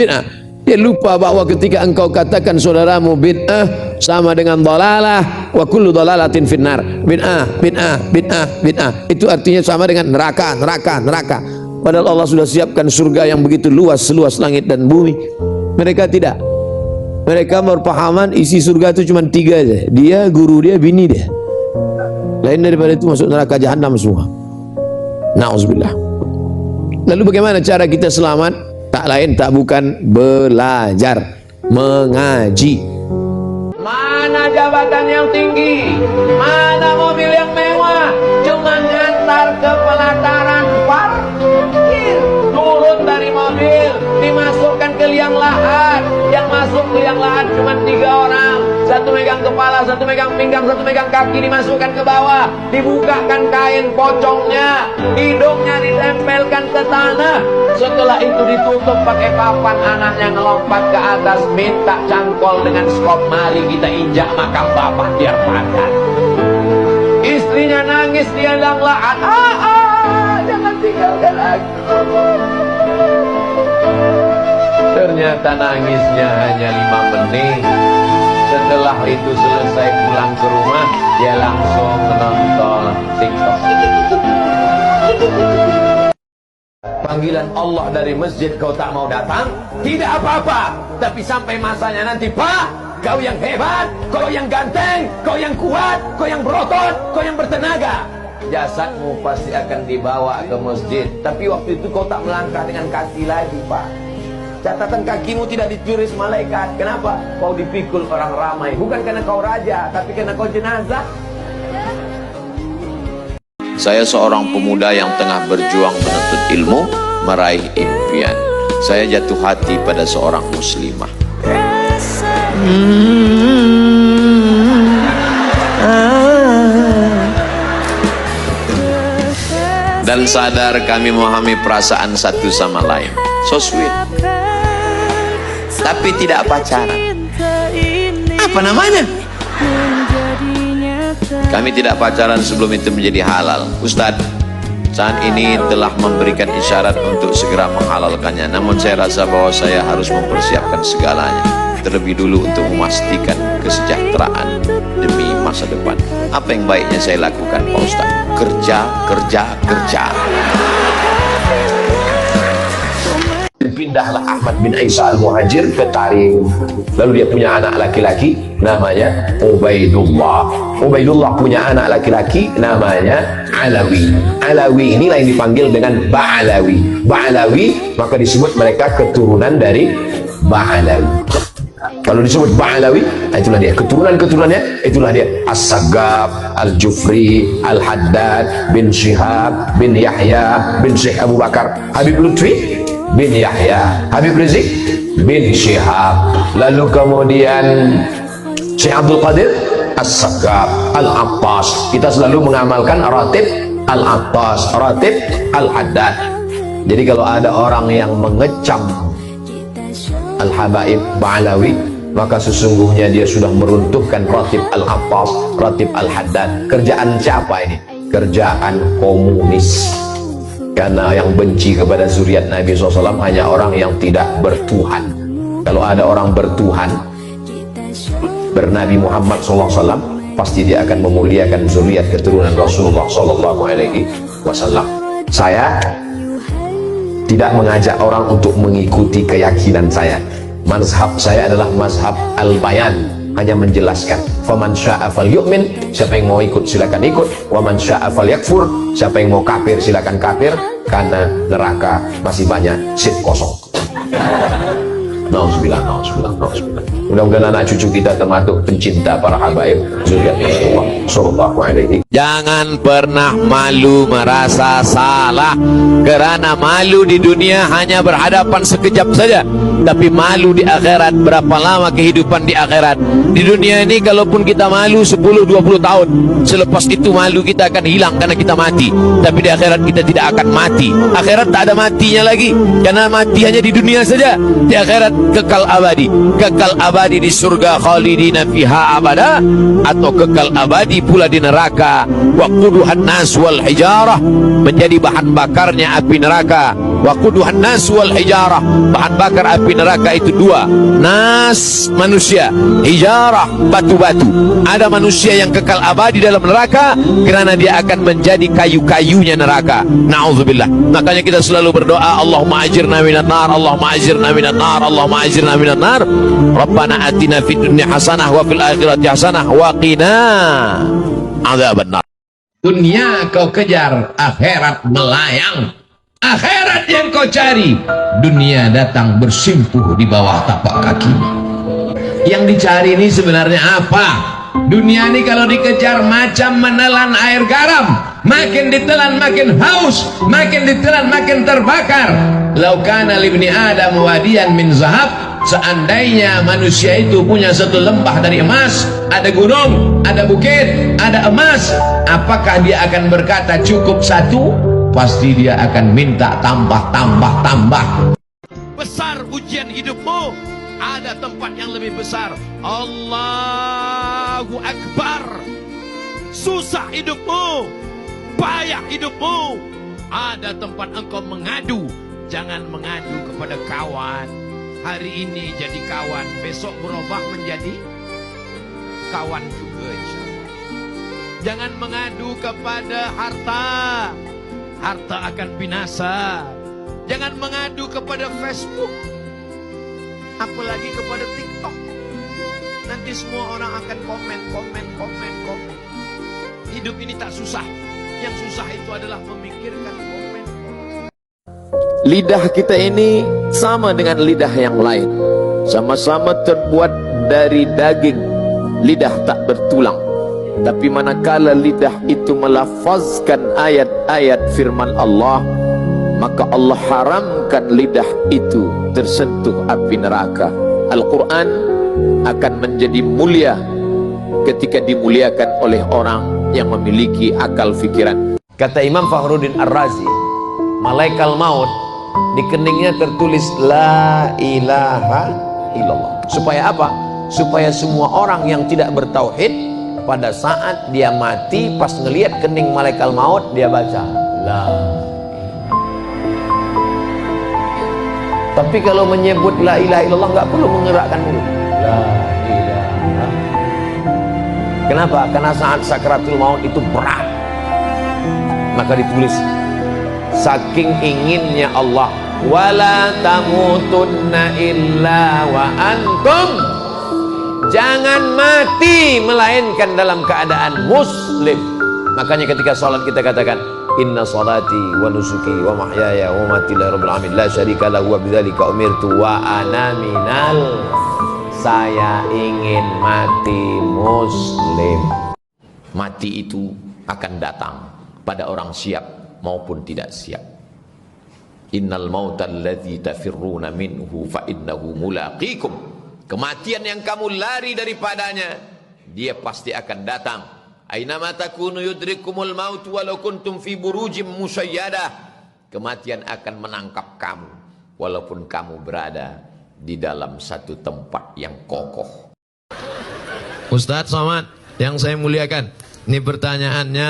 Dia lupa bahawa ketika engkau katakan saudaramu bid'ah sama dengan dalalah, wa kullu dalalatin finnar. Bid'ah. Itu artinya sama dengan neraka. Padahal Allah sudah siapkan surga yang begitu luas, seluas langit dan bumi. Mereka tidak. Mereka berpahaman isi surga itu cuma 3 saja. Dia, guru dia, bini dia. Lain daripada itu masuk neraka jahanam semua. Na'udzubillah. Lalu bagaimana cara kita selamat? Tak lain tak bukan belajar, mengaji. Mana jabatan yang tinggi? Mana mobil yang mewah? Cuma ngantar ke pelataran parkir. Turun dari mobil, dimasukkan ke liang lahat. Yang masuk ke liang lahat cuma 3 orang. Satu megang kepala, satu megang pinggang, satu megang kaki, dimasukkan ke bawah. Dibukakan kain pocongnya, hidungnya ditempelkan ke tangan. itu ditutup pakai papan, anaknya ngelompat ke atas minta cangkol dengan skop, mari kita injak makam bapak biar padat. Istrinya nangis, dia lang-lahan, jangan tinggalkan aku. Ternyata nangisnya hanya 5 menit. Setelah itu selesai pulang ke rumah, dia langsung menonton TikTok. Panggilan Allah dari masjid, kau tak mau datang? Tidak apa-apa. Tapi sampai masanya nanti, Pak, kau yang hebat, kau yang ganteng, kau yang kuat, kau yang berotot, kau yang bertenaga, jasadmu pasti akan dibawa ke masjid. Tapi waktu itu kau tak melangkah dengan kaki lagi, Pak. Catatan kakimu tidak ditulis malaikat. Kenapa? Kau dipikul orang ramai. Bukan karena kau raja, tapi karena kau jenazah. Saya seorang pemuda yang tengah berjuang menuntut ilmu, meraih impian. Saya jatuh hati pada seorang muslimah. Dan sadar kami memahami perasaan satu sama lain. So sweet. Tapi tidak pacaran. Apa namanya? Kami tidak pacaran sebelum itu menjadi halal. Ustadz, saat ini telah memberikan isyarat untuk segera menghalalkannya. Namun saya rasa bahwa saya harus mempersiapkan segalanya terlebih dulu untuk memastikan kesejahteraan demi masa depan. Apa yang baiknya saya lakukan, Pak Ustadz? Kerja, kerja, kerja. Pindahlah Ahmad bin Isa al-Muhajir ke Tarim. Lalu dia punya anak laki-laki namanya Ubaidullah. Ubaidullah punya anak laki-laki namanya Alawi. Alawi inilah yang dipanggil dengan Ba'alawi. Ba'alawi maka disebut mereka keturunan dari Ba'alawi. Kalau disebut Ba'alawi, itulah dia keturunan-keturunannya, itulah dia As-Sagaf, Al-Jufri, Al-Haddad bin Syihab bin Yahya bin Syekh Abu Bakar, Habib Lutfi bin Yahya, Habib Rizik bin Syihab, lalu kemudian Syekh Abdul Qadir As-Sagaf, Al-Attas. Kita selalu mengamalkan ratib Al-Attas, ratib Al-Haddad. Jadi kalau ada orang yang mengecam Al-Habaib Ba'alawi, maka sesungguhnya dia sudah meruntuhkan ratib Al-Attas, ratib Al-Haddad. Kerjaan siapa ini? Kerjaan komunis. Karena yang benci kepada zuriat Nabi SAW hanya orang yang tidak bertuhan. Kalau ada orang bertuhan, bernabi Muhammad SAW, pasti dia akan memuliakan zuriat keturunan Rasulullah SAW. Saya tidak mengajak orang untuk mengikuti keyakinan saya. Mazhab saya adalah mazhab al-bayan, hanya menjelaskan. Faman syaa falyu'min, siapa yang mau ikut silakan ikut. Waman syaa falyakfur, siapa yang mau kafir silakan kafir, karena neraka masih banyak seat kosong. Nauzubillah, nauzubillah, nauzubillah. Mudah-mudahan anak cucu kita termasuk pencinta para habaib zuriat Rasulullah sallallahu alaihi. Jangan pernah malu merasa salah, karena malu di dunia hanya berhadapan sekejap saja, tapi malu di akhirat berapa lama kehidupan di akhirat. Di dunia ini kalaupun kita malu 10-20 tahun, selepas itu malu kita akan hilang karena kita mati. Tapi di akhirat kita tidak akan mati. Akhirat tak ada matinya lagi, karena mati hanya di dunia saja. Di akhirat kekal abadi, kekal abadi di surga, khalidina fiha abada, atau kekal abadi pula di neraka. Waquduhan nas wal hijarah, menjadi bahan bakarnya api neraka. Waquduhan nas wal hijarah, bahan bakar api neraka itu dua, nas manusia, hijarah batu-batu. Ada manusia yang kekal abadi dalam neraka karena dia akan menjadi kayu-kayunya neraka. Na'udzubillah. Makanya kita selalu berdoa, Allahumma ajirna minan nar, Allahumma ajirna minan nar, Allahumma ajirna minan nar. Rabbana atina fid dunya hasanah wa fil akhirati hasanah wa qina adzabannar. Dunia kau kejar, akhirat melayang. Akhirat yang kau cari, dunia datang bersimpuh di bawah tapak kakimu. Yang dicari ini sebenarnya apa? Dunia ini kalau dikejar macam menelan air garam, makin ditelan makin haus, makin ditelan makin terbakar. Laukana libni Adam wadiyan min zahab, seandainya manusia itu punya satu lembah dari emas, ada gunung, ada bukit, ada emas, apakah dia akan berkata cukup satu? Pasti dia akan minta tambah, tambah, tambah. besar ujian hidupmu, ada tempat yang lebih besar. Allahu Akbar. Susah hidupmu, payah hidupmu, ada tempat engkau mengadu. Jangan mengadu kepada kawan. Hari ini jadi kawan, besok berubah menjadi kawan juga, insyaallah. Jangan mengadu kepada harta. Harta akan binasa. Jangan mengadu kepada Facebook, apalagi kepada TikTok. Nanti semua orang akan komen. Hidup ini tak susah. Yang susah itu adalah memikirkan komen. Lidah kita ini sama dengan lidah yang lain, sama-sama terbuat dari daging. Lidah tak bertulang, tapi manakala lidah itu melafazkan ayat-ayat firman Allah, maka Allah haramkan lidah itu tersentuh api neraka. Al-Quran akan menjadi mulia ketika dimuliakan oleh orang yang memiliki akal fikiran. Kata Imam Fakhruddin Ar-Razi, malaikat maut di keningnya tertulis La ilaha illallah. Supaya apa? Supaya semua orang yang tidak bertauhid, pada saat dia mati, pas ngelihat kening malaikat maut, dia baca La. Tapi kalau menyebut La ilaha illallah nggak perlu mengerakkan mulut. La ilaha. Kenapa? Karena saat sakratul maut itu berat. Maka ditulis, saking inginnya Allah, wala tamutunna illa wa antum, jangan mati melainkan dalam keadaan muslim. Makanya ketika salat kita katakan, inna salati wa nusuki wa mahyaya wa mamati lillahi rabbil alamin la syarika lahu wa bidzalika umirtu wa ana minal, saya ingin mati muslim. Mati itu akan datang pada orang siap maupun tidak siap. Innal mauta alladzi tafirruna minhu fa innahu mulaqikum. Kematian yang kamu lari daripadanya, dia pasti akan datang. Aina ma takunu yudrikumul maut walau kuntum fi burujim musayyadah. Kematian akan menangkap kamu walaupun kamu berada di dalam satu tempat yang kokoh. Ustadz Somad yang saya muliakan, ini pertanyaannya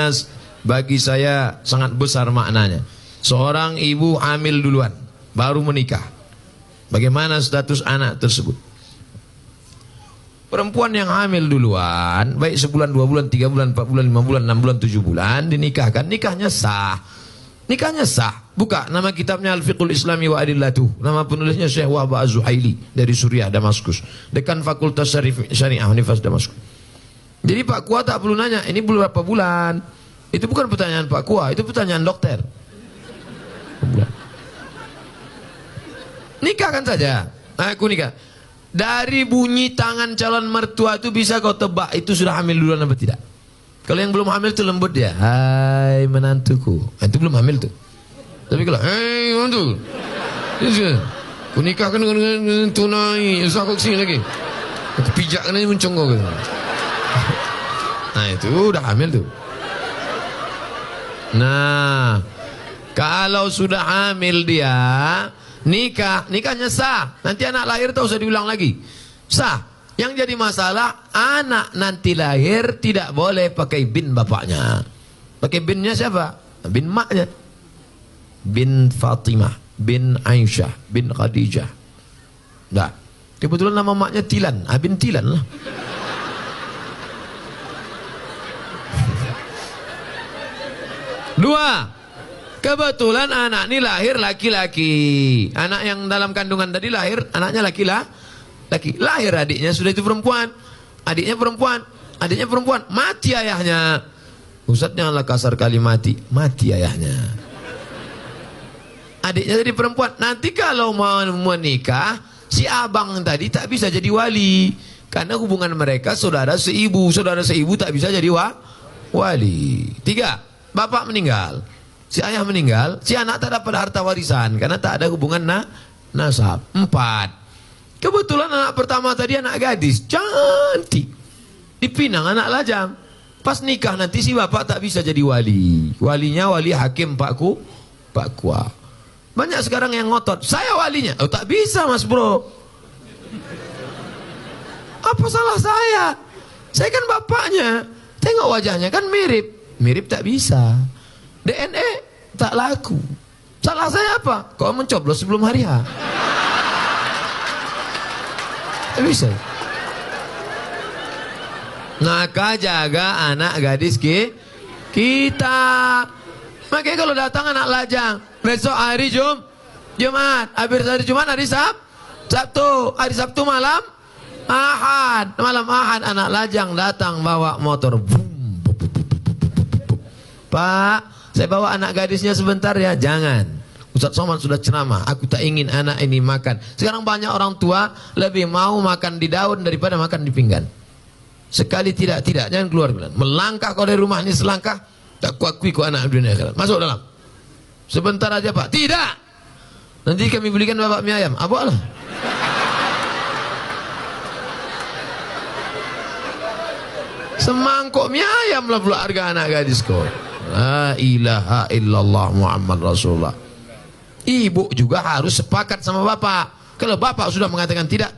bagi saya sangat besar maknanya. Seorang ibu hamil duluan, baru menikah. Bagaimana status anak tersebut? Perempuan yang hamil duluan, baik sebulan, 2 bulan, 3 bulan, 4 bulan, 5 bulan, 6 bulan, 7 bulan, dinikahkan, nikahnya sah. Nikahnya sah. Buka nama kitabnya Al-Fiqhul Islami wa Adillatuh. Nama penulisnya Syekh Wahba Az-Zuhaili dari Suriah, Damaskus. Dekan Fakultas Syariah Universitas Damaskus. Jadi Pak Kua tak perlu nanya, ini berapa bulan? Itu bukan pertanyaan Pak Kua, itu pertanyaan dokter. Nikahkan saja. Aku nikah. Dari bunyi tangan calon mertua itu bisa kau tebak itu sudah hamil duluan atau tidak. Kalau yang belum hamil itu lembut dia. Hai menantuku. Itu belum hamil tuh. Tapi kalau hei menantu, ku nikahkan dengan tunai. Usah kau kesini lagi. Aku pijakkan aja mencongok gitu. Nah itu udah hamil tuh. Nah, kalau sudah hamil dia, nikahnya sah. Nanti anak lahir tak usah diulang lagi. Sah. Yang jadi masalah, anak nanti lahir tidak boleh pakai bin bapaknya. Pakai binnya siapa? Bin maknya. Bin Fatimah, bin Aisyah, bin Khadijah. Nah, kebetulan nama maknya Tilan. Bin Tilan lah. Dua, kebetulan anak ini lahir laki-laki. Anak yang dalam kandungan tadi lahir, anaknya laki-laki. Lahir adiknya sudah itu perempuan. Adiknya perempuan. Mati ayahnya. Ustadz janganlah kasar kali mati. Mati ayahnya. Adiknya jadi perempuan. Nanti kalau mau menikah, si abang tadi tak bisa jadi wali. Karena hubungan mereka saudara seibu. Saudara seibu tak bisa jadi wali. Tiga, bapak meninggal, si ayah meninggal, si anak tak dapat harta warisan karena tak ada hubungan nasab. Empat, kebetulan anak pertama tadi anak gadis, cantik, dipinang anak lajang. Pas nikah nanti si bapak tak bisa jadi wali. Walinya wali hakim Pak Kua. Banyak sekarang yang ngotot, saya walinya. Oh, tak bisa mas bro. Apa salah saya? Saya kan bapaknya. Tengok wajahnya kan mirip. Mirip tak bisa. DNA tak laku. Salah saya apa? Kau mencoblos sebelum hari H. Tak bisa. Maka jaga anak gadis kita. Makanya kalau datang anak lajang, besok hari Jumat, habis hari Jumat hari Sabtu, hari Sabtu malam malam Ahad anak lajang datang bawa motor. Pak, saya bawa anak gadisnya sebentar ya. Jangan. Ustaz Somad sudah ceramah, aku tak ingin anak ini makan. Sekarang banyak orang tua lebih mau makan di daun daripada makan di pinggan. Sekali tidak, jangan keluar. Melangkah kau dari rumah ini selangkah, tak kuakui kau anak dunia akhirat. Masuk dalam. Sebentar aja Pak. Tidak. Nanti kami belikan bapak mie ayam. Apa lah? Semangkuk mie ayam lah pula harga anak gadis kau. La ilaha illallah Muhammad Rasulullah. Ibu juga harus sepakat sama bapak. Kalau bapak sudah mengatakan tidak.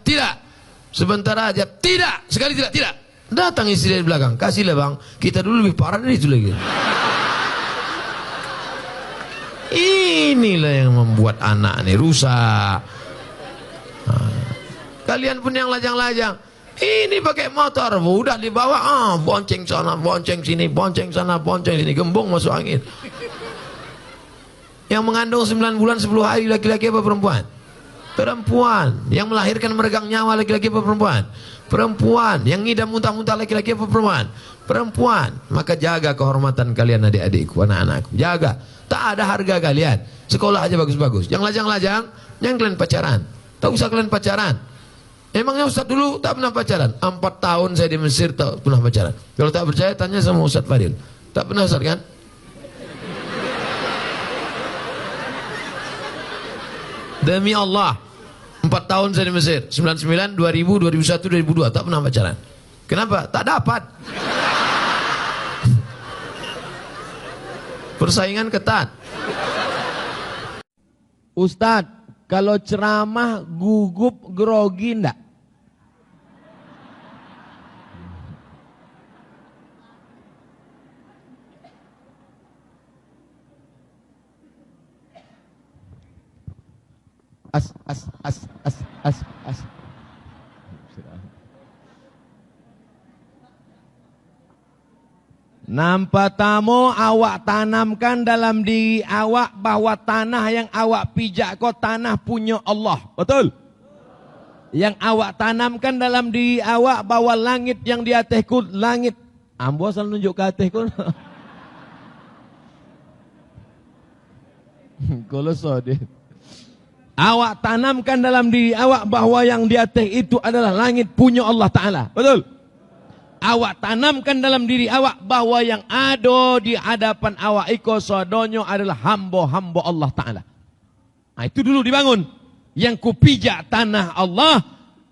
Sebentar aja, tidak. Sekali tidak. Datang istri dari belakang, kasihlah bang, kita dulu lebih parah dari itu lagi. Inilah yang membuat anak ini rusak. Kalian pun yang lajang-lajang, ini pakai motor, udah dibawa, bonceng sana, bonceng sini, bonceng sana, bonceng sini, gembong masuk angin. Yang mengandung 9 bulan 10 hari laki-laki apa perempuan? Perempuan. Yang melahirkan meregang nyawa laki-laki apa perempuan? Perempuan. Yang ngidam muntah-muntah laki-laki apa perempuan? Perempuan. Maka jaga kehormatan kalian adik-adikku, anak-anakku. Jaga. Tak ada harga kalian. Sekolah aja bagus-bagus. Yang lajang-lajang, jangan kalian pacaran. Tak usah kalian pacaran. Emangnya Ustaz dulu tak pernah pacaran? 4 tahun saya di Mesir tak pernah pacaran. Kalau tak percaya tanya sama Ustaz Fadil. Tak pernah Ustaz kan? Demi Allah, 4 tahun saya di Mesir, 99, 2000, 2001, 2002, tak pernah pacaran. Kenapa? Tak dapat. Persaingan ketat. Ustadz, kalau ceramah gugup grogi enggak? As. Nampak tamu awak tanamkan dalam diri awak bahwa tanah yang awak pijak kau tanah punya Allah. Betul? Yang awak tanamkan dalam diri awak bahwa langit yang di atasku langit. Ambo asal nunjuk ke atasku. Kalau sodit. Awak tanamkan dalam diri awak bahwa yang di atas itu adalah langit punya Allah Ta'ala. Betul? Awak tanamkan dalam diri awak bahwa yang ada di hadapan awak iko sodonyo adalah hamba-hamba Allah Ta'ala. Nah, itu dulu dibangun. Yang kupijak tanah Allah,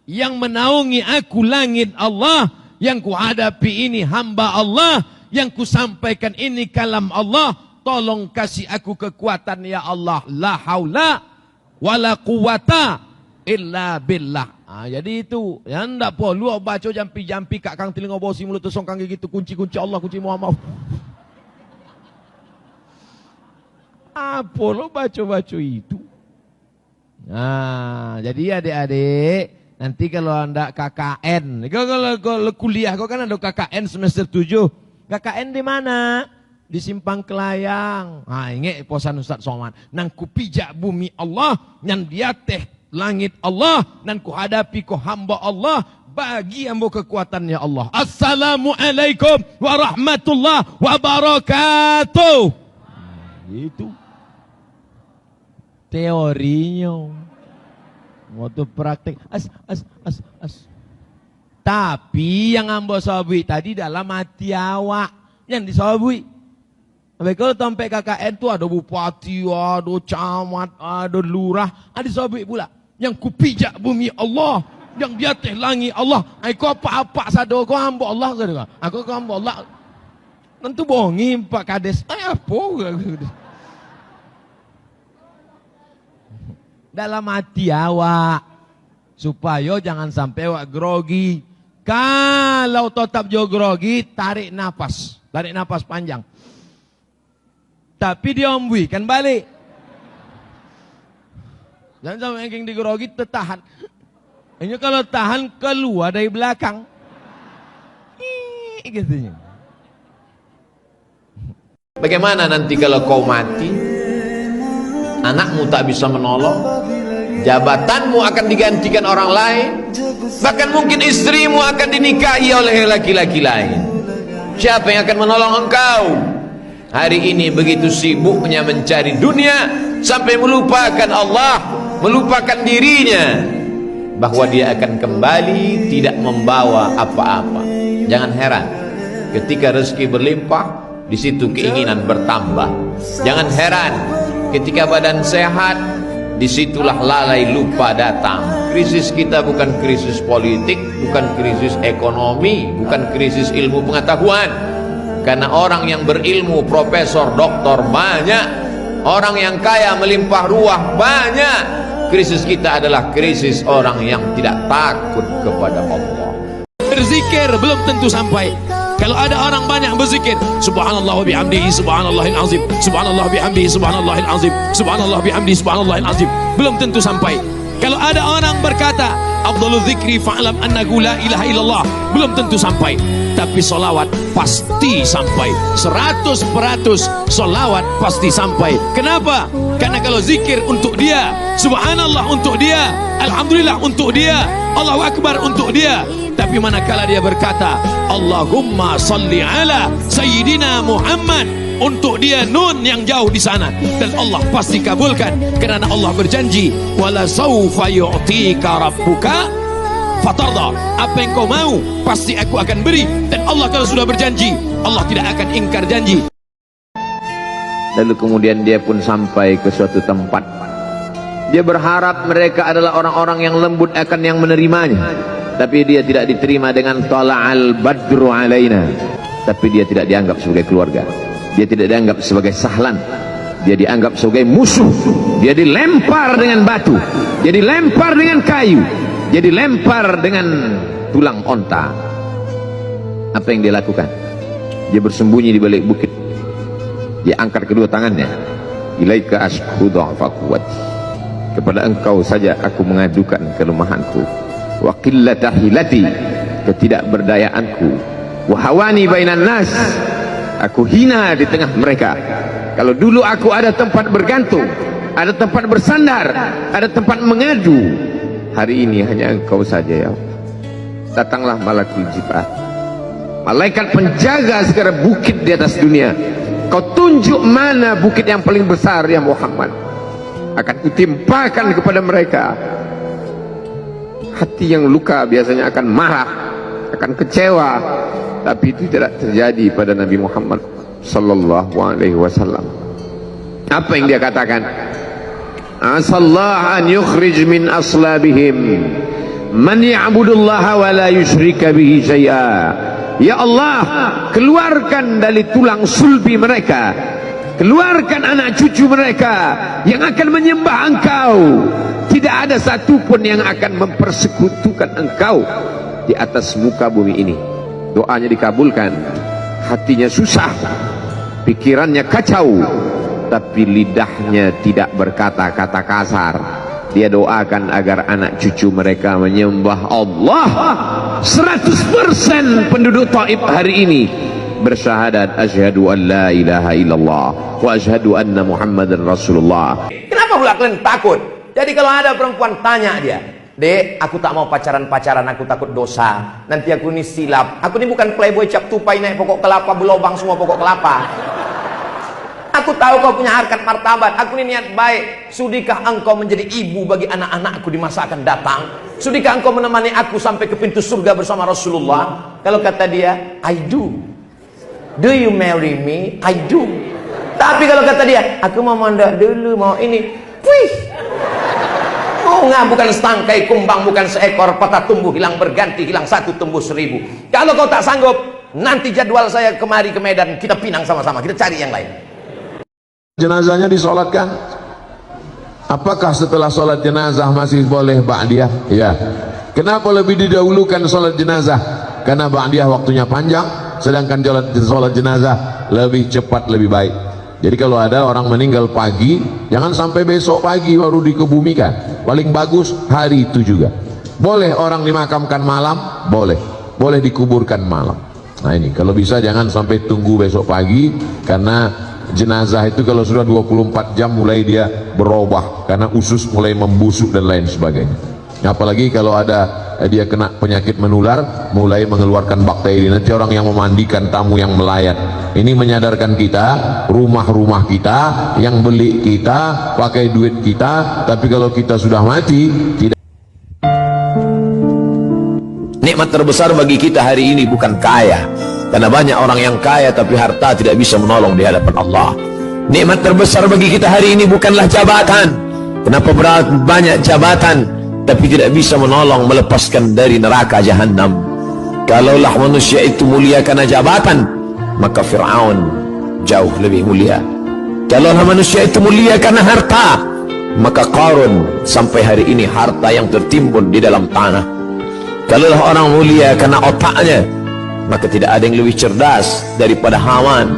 yang menaungi aku langit Allah, yang kuhadapi ini hamba Allah, yang kusampaikan ini kalam Allah. Tolong kasih aku kekuatan ya Allah. La haula wala quwata illa billah. Jadi itu, ya ndak po lu baca jampi-jampi kat kang telinga bosi mulut tesong kang gitu kunci-kunci Allah, kunci Muhammad. Apa lo baca-baca itu? Nah, jadi adik-adik, nanti kalau anda KKN, kalau kuliah kau kan ada KKN semester 7. KKN di mana? Di Simpang Kelayang. Nah, ingat posan Ustaz Somad. Nang ku pijak bumi Allah, yang dia teh langit Allah, dan ku hadapi ku hamba Allah, bagi ambo kekuatannya Allah. Assalamualaikum warahmatullahi wabarakatuh. Itu teorinya. Waktu praktek as. Tapi yang ambo sabui tadi dalam hati awak yang disabui. Kalau sampai KKN itu ada bupati, ada camat, ada lurah, ada sabit pula. Yang kupijak bumi Allah, yang di atas langit Allah. Aku apa-apa sado kau hamba Allah ke? Aku hamba Allah. Tentu bohongi Pak Kades. Apa? dalam hati awak. Supaya jangan sampai awak grogi. Kalau tetap jo grogi, tarik nafas panjang. Tapi diombui kan balik. Jangan sampai yang digrogi tertahan. Ini kalau tahan keluar dari belakang. Gitu. Bagaimana nanti kalau kau mati? Anakmu tak bisa menolong, jabatanmu akan digantikan orang lain, bahkan mungkin istrimu akan dinikahi oleh laki-laki lain. Siapa yang akan menolong engkau? Hari ini begitu sibuknya mencari dunia sampai melupakan Allah, melupakan dirinya, bahwa dia akan kembali tidak membawa apa-apa. Jangan heran ketika rezeki berlimpah, di situ keinginan bertambah. Jangan heran ketika badan sehat, disitulah lalai lupa datang. Krisis kita bukan krisis politik, bukan krisis ekonomi, bukan krisis ilmu pengetahuan. Karena orang yang berilmu, profesor, doktor banyak, orang yang kaya melimpah ruah banyak. Krisis kita adalah krisis orang yang tidak takut kepada Allah. Berzikir belum tentu sampai. Kalau ada orang banyak berzikir, subhanallah wa bihamdihi subhanallahil azim, subhanallah bihamdihi subhanallahil azim, subhanallah bihamdihi subhanallahil azim, belum tentu sampai. Kalau ada orang berkata afdhalul dzikri fa'lam annahu la ilaha illallah, belum tentu sampai. Tapi solawat pasti sampai. 100% solawat pasti sampai. Kenapa? Karena kalau zikir untuk dia, subhanallah untuk dia, alhamdulillah untuk dia, Allahu akbar untuk dia. Tapi manakala dia berkata Allahumma salli ala Sayyidina Muhammad, untuk dia nun yang jauh di sana, dan Allah pasti kabulkan, karena Allah berjanji wala saufa yu'tika rabbuka fatarda, apa yang kau mau pasti aku akan beri. Dan Allah kalau sudah berjanji, Allah tidak akan ingkar janji. Lalu kemudian dia pun sampai ke suatu tempat. Dia berharap mereka adalah orang-orang yang lembut akan yang menerimanya, tapi dia tidak diterima dengan tala'al badru alaina. Tapi dia tidak dianggap sebagai keluarga, dia tidak dianggap sebagai sahlan, dia dianggap sebagai musuh. Dia dilempar dengan batu, dia dilempar dengan kayu, dia dilempar dengan tulang onta. Apa yang dia lakukan? Dia bersembunyi di balik bukit. Dia angkat kedua tangannya, ilaika ashku dha'fa quwwati, kepada engkau saja aku mengadukan kelemahanku, wa qillata hilati, ketidakberdayaanku, wa hawani bainan nas, aku hina di tengah mereka. Kalau dulu aku ada tempat bergantung, ada tempat bersandar, ada tempat mengadu, hari ini hanya engkau saja ya. Datanglah malakul jibal, malaikat penjaga segala bukit di atas dunia. Kau tunjuk mana bukit yang paling besar ya Muhammad, akan kutimpakan kepada mereka. Hati yang luka biasanya akan marah, akan kecewa, tapi itu tidak terjadi pada Nabi Muhammad sallallahu alaihi wasallam. Apa yang dia katakan? Asallahu an yukhrij min aslabihim man ya'budullaha wa la yusyrika bihi syai'a. Ya Allah, keluarkan dari tulang sulbi mereka, keluarkan anak cucu mereka yang akan menyembah engkau, tidak ada satupun yang akan mempersekutukan engkau di atas muka bumi ini. Doanya dikabulkan, hatinya susah, pikirannya kacau, tapi lidahnya tidak berkata-kata kasar. Dia doakan agar anak cucu mereka menyembah Allah. 100% penduduk Taif hari ini bersyahadat asyhadu an la ilaha illallah wa asyhadu anna Muhammadan Rasulullah. Kenapa pula kalian takut? Jadi kalau ada perempuan tanya dia, Dek, aku tak mau pacaran-pacaran, aku takut dosa, nanti aku ini silap, aku ini bukan playboy cap tupai naik pokok kelapa, berlobang semua pokok kelapa. Aku tahu kau punya harkat martabat, aku ini niat baik. Sudikah engkau menjadi ibu bagi anak-anakku di masa akan datang? Sudikah engkau menemani aku sampai ke pintu surga bersama Rasulullah? Kalau kata dia, I do. Do you marry me? I do. Tapi kalau kata dia, aku mau mondok dulu, mau ini, wih, bunga bukan setangkai kumbang, bukan seekor, patah tumbuh hilang berganti, hilang satu tumbuh 1000. Kalau kau tak sanggup, nanti jadwal saya kemari ke Medan, kita pinang sama-sama, kita cari yang lain. Jenazahnya disolatkan, Apakah setelah sholat jenazah masih boleh ba'diyah? Ya. Kenapa lebih didahulukan sholat jenazah? Karena ba'diyah waktunya panjang, sedangkan sholat jenazah lebih cepat, lebih baik. Jadi kalau ada orang meninggal pagi, jangan sampai besok pagi baru dikebumikan. Paling bagus hari itu juga. Boleh orang dimakamkan malam? Boleh. Boleh dikuburkan malam. Nah ini, kalau bisa jangan sampai tunggu besok pagi, karena jenazah itu kalau sudah 24 jam mulai dia berubah, karena usus mulai membusuk dan lain sebagainya. Apalagi kalau ada dia kena penyakit menular, mulai mengeluarkan bakteri, nanti orang yang memandikan tamu yang melayat. Ini menyadarkan kita, rumah-rumah kita, yang beli kita, pakai duit kita, tapi kalau kita sudah mati, tidak. Nikmat terbesar bagi kita hari ini bukan kaya, karena banyak orang yang kaya tapi harta tidak bisa menolong di hadapan Allah. Nikmat terbesar bagi kita hari ini bukanlah jabatan. Kenapa banyak jabatan tapi tidak bisa menolong melepaskan dari neraka jahanam? Kalaulah manusia itu mulia karena jabatan, maka Fir'aun jauh lebih mulia. Kalaulah manusia itu mulia karena harta, maka Qarun sampai hari ini harta yang tertimbun di dalam tanah. Kalaulah orang mulia karena otaknya, maka tidak ada yang lebih cerdas daripada Haman.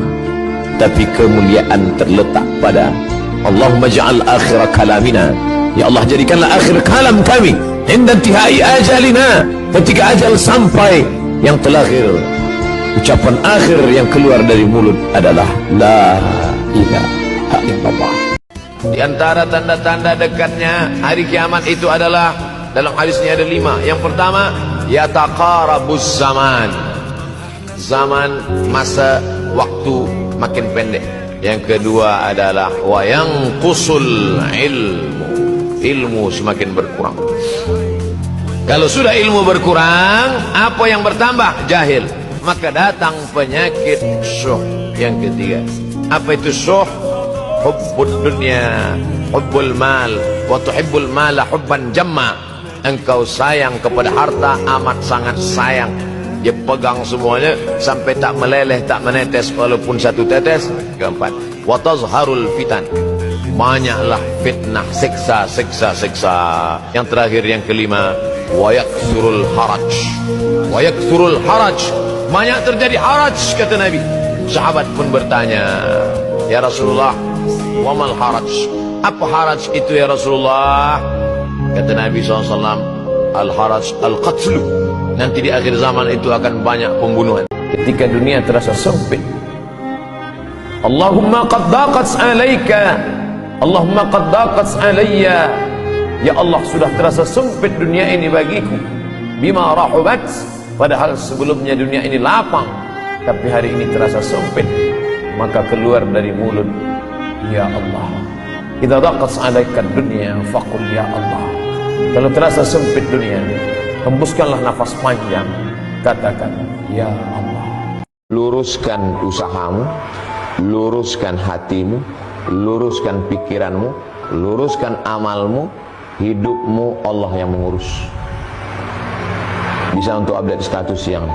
Tapi kemuliaan terletak pada Allahumma ja'al akhir kalamina, ya Allah jadikanlah akhir kalam kami inda intihai ajalina, ketika ajal sampai, yang terakhir ucapan akhir yang keluar dari mulut adalah la ilaha illallah. Di antara tanda-tanda dekatnya hari kiamat itu adalah, dalam hadisnya ada 5. Yang pertama, yataqarabuz zaman. Zaman, masa, waktu makin pendek. Yang kedua adalah wa yanqusul ilmu. Ilmu semakin berkurang. Kalau sudah ilmu berkurang, apa yang bertambah? Jahil. Maka datang penyakit syuh. Yang ketiga, apa itu syuh? Hubbud dunya, hubbul mal, wa tuhibbul mala hubban jamma. Engkau sayang kepada harta, amat sangat sayang. Dia pegang semuanya sampai tak meleleh, tak menetes walaupun satu tetes. Keempat, wa tazharul fitan. Banyaklah fitnah, siksa. Yang terakhir, yang kelima, wa yakthurul haraj. Wa yakthurul haraj. Banyak terjadi haraj, kata Nabi. Sahabat pun bertanya, ya Rasulullah, wa mal haraj? Apa haraj itu ya Rasulullah? Kata Nabi SAW, al-haraj al-qatlu. Nanti di akhir zaman itu akan banyak pembunuhan. Ketika dunia terasa sempit, Allahumma qad daqat alayka, Allahumma qad daqat alayya. Ya Allah, sudah terasa sempit dunia ini bagiku. Bima rahubat, padahal sebelumnya dunia ini lapang, tapi hari ini terasa sempit. Maka keluar dari mulut, ya Allah. Idza daqat alayka dunya faqul ya Allah. Kalau terasa sempit dunia, hembuskanlah nafas panjang, katakan ya Allah. Luruskan usahamu, luruskan hatimu, luruskan pikiranmu, luruskan amalmu, hidupmu Allah yang mengurus. Bisa untuk update status yang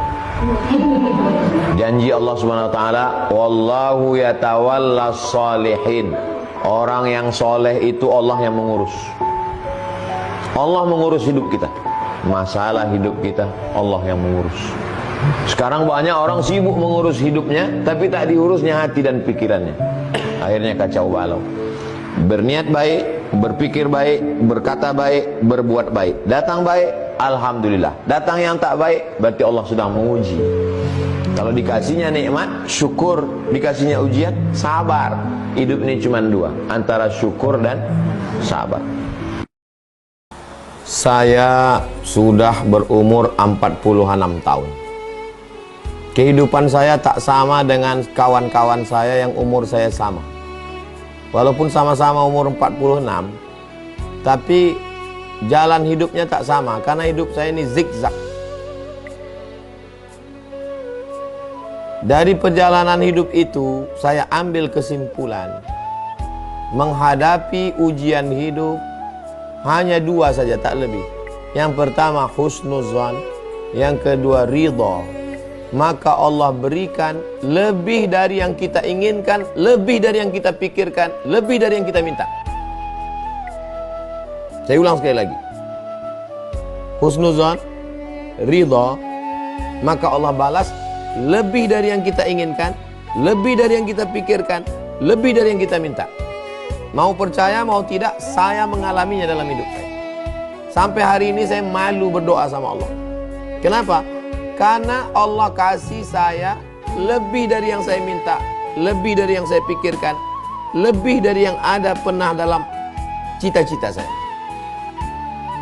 janji Allah Subhanahu wa taala, wallahu yatawallas shalihin. Orang yang soleh itu Allah yang mengurus. Allah mengurus hidup kita. Masalah hidup kita Allah yang mengurus. Sekarang banyak orang sibuk mengurus hidupnya, tapi tak diurusnya hati dan pikirannya. Akhirnya kacau balau. Berniat baik, berpikir baik, berkata baik, berbuat baik. Datang baik, alhamdulillah. Datang yang tak baik, berarti Allah sudah menguji. Kalau dikasihnya nikmat, syukur. Dikasihnya ujian, sabar. Hidup ini cuma dua, antara syukur dan sabar. Saya sudah berumur 46 tahun. Kehidupan saya tak sama dengan kawan-kawan saya yang umur saya sama. Walaupun sama-sama umur 46, tapi jalan hidupnya tak sama, karena hidup saya ini zigzag. Dari perjalanan hidup itu, saya ambil kesimpulan, menghadapi ujian hidup hanya dua saja, tak lebih. Yang pertama husnuzan, yang kedua ridha. Maka Allah berikan lebih dari yang kita inginkan, lebih dari yang kita pikirkan, lebih dari yang kita minta. Saya ulang sekali lagi. Husnuzan, ridha, maka Allah balas lebih dari yang kita inginkan, lebih dari yang kita pikirkan, lebih dari yang kita minta. Mau percaya mau tidak, saya mengalaminya dalam hidup saya. Sampai hari ini saya malu berdoa sama Allah. Kenapa? Karena Allah kasih saya lebih dari yang saya minta, lebih dari yang saya pikirkan, lebih dari yang ada pernah dalam cita-cita saya.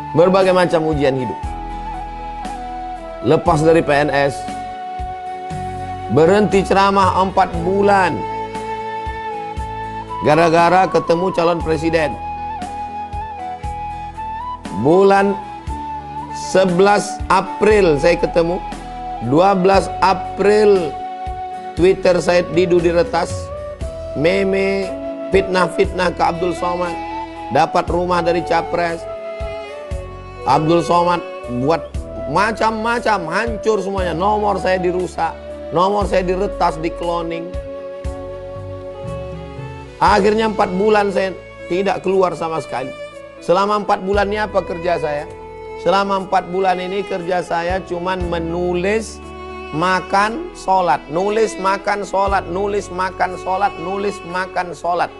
Berbagai macam ujian hidup. Lepas dari PNS, berhenti ceramah 4 bulan gara-gara ketemu calon presiden. Bulan 11 April saya ketemu, 12 April Twitter saya diretas, meme fitnah-fitnah ke Abdul Somad, dapat rumah dari capres. Abdul Somad buat macam-macam, hancur semuanya. Nomor saya dirusak, nomor saya diretas, di cloning. Akhirnya 4 bulan saya tidak keluar sama sekali. Selama 4 bulan ini apa kerja saya? Selama 4 bulan ini kerja saya cuman menulis, makan, sholat. Nulis, makan, sholat. Nulis, makan, sholat. Nulis, makan, sholat.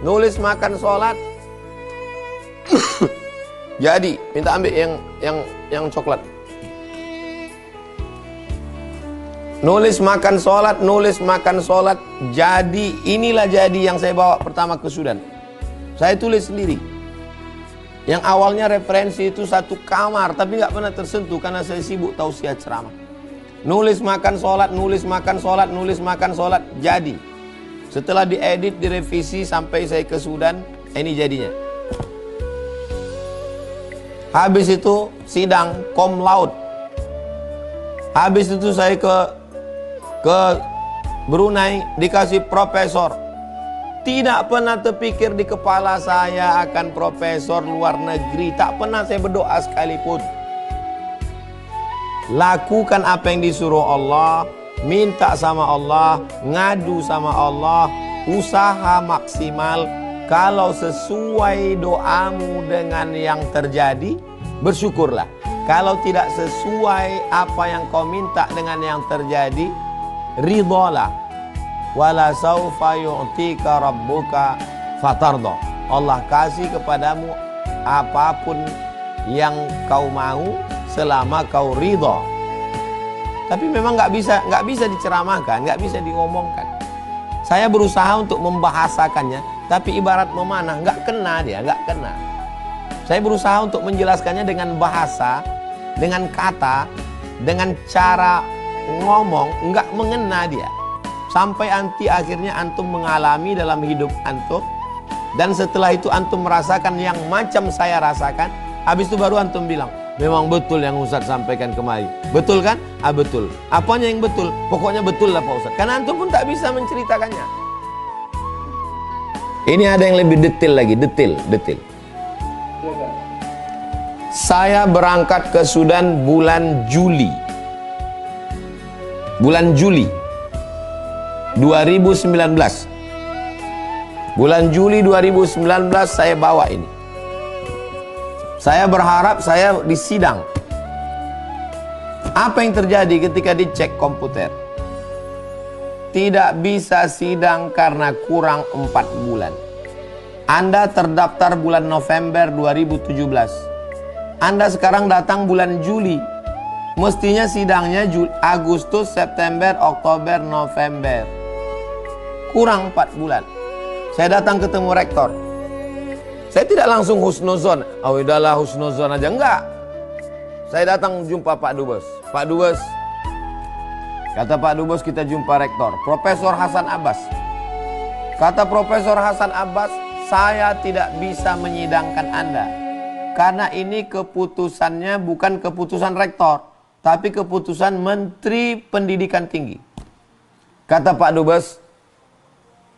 Nulis, makan, sholat. Jadi, minta ambil yang coklat. Nulis, makan, sholat. Nulis, makan, sholat. Jadi, inilah jadi yang saya bawa pertama ke Sudan. Saya tulis sendiri. Yang awalnya referensi itu 1 kamar, tapi nggak pernah tersentuh karena saya sibuk tausiah ceramah. Nulis, makan, sholat, nulis, makan, sholat, nulis, makan, sholat. Jadi, setelah diedit, direvisi sampai saya ke Sudan, ini jadinya. Habis itu sidang cum laude. Habis itu saya ke Brunei, dikasih profesor. Tidak pernah terpikir di kepala saya akan profesor luar negeri. Tak pernah saya berdoa sekalipun. Lakukan apa yang disuruh Allah, minta sama Allah, ngadu sama Allah, usaha maksimal. Kalau sesuai doamu dengan yang terjadi, bersyukurlah. Kalau tidak sesuai apa yang kau minta dengan yang terjadi, ridhalah. Wala saufa yu'tika rabbuka fatardo. Allah kasih kepadamu apapun yang kau mau selama kau ridha. Tapi memang nggak bisa diceramahkan, nggak bisa diomongkan. Saya berusaha untuk membahasakannya, tapi ibarat memanah, nggak kena dia, nggak kena. Saya berusaha untuk menjelaskannya dengan bahasa, dengan kata, dengan cara ngomong, nggak mengena dia. Sampai akhirnya antum mengalami dalam hidup antum. Dan setelah itu antum merasakan yang macam saya rasakan. Habis itu baru antum bilang, memang betul yang Ustaz sampaikan kemarin. Betul kan? Ah betul. Apanya yang betul? Pokoknya betul lah Pak Ustaz. Karena antum pun tak bisa menceritakannya. Ini ada yang lebih detail lagi. Detail. Saya berangkat ke Sudan bulan Juli. Bulan Juli 2019. Bulan Juli 2019 saya bawa ini. Saya berharap saya disidang. Apa yang terjadi ketika dicek komputer? Tidak bisa sidang karena kurang 4 bulan. Anda terdaftar bulan November 2017. Anda sekarang datang bulan Juli. Mestinya sidangnya Agustus, September, Oktober, November. Kurang 4 bulan. Saya datang ketemu rektor. Saya tidak langsung husnuzon. Oh udahlah husnuzon aja. Enggak. Saya datang jumpa Pak Dubes. Pak Dubes. Kata Pak Dubes kita jumpa rektor. Profesor Hasan Abbas. Kata Profesor Hasan Abbas, saya tidak bisa menyidangkan Anda. Karena ini keputusannya bukan keputusan rektor. Tapi keputusan Menteri Pendidikan Tinggi. Kata Pak Dubes,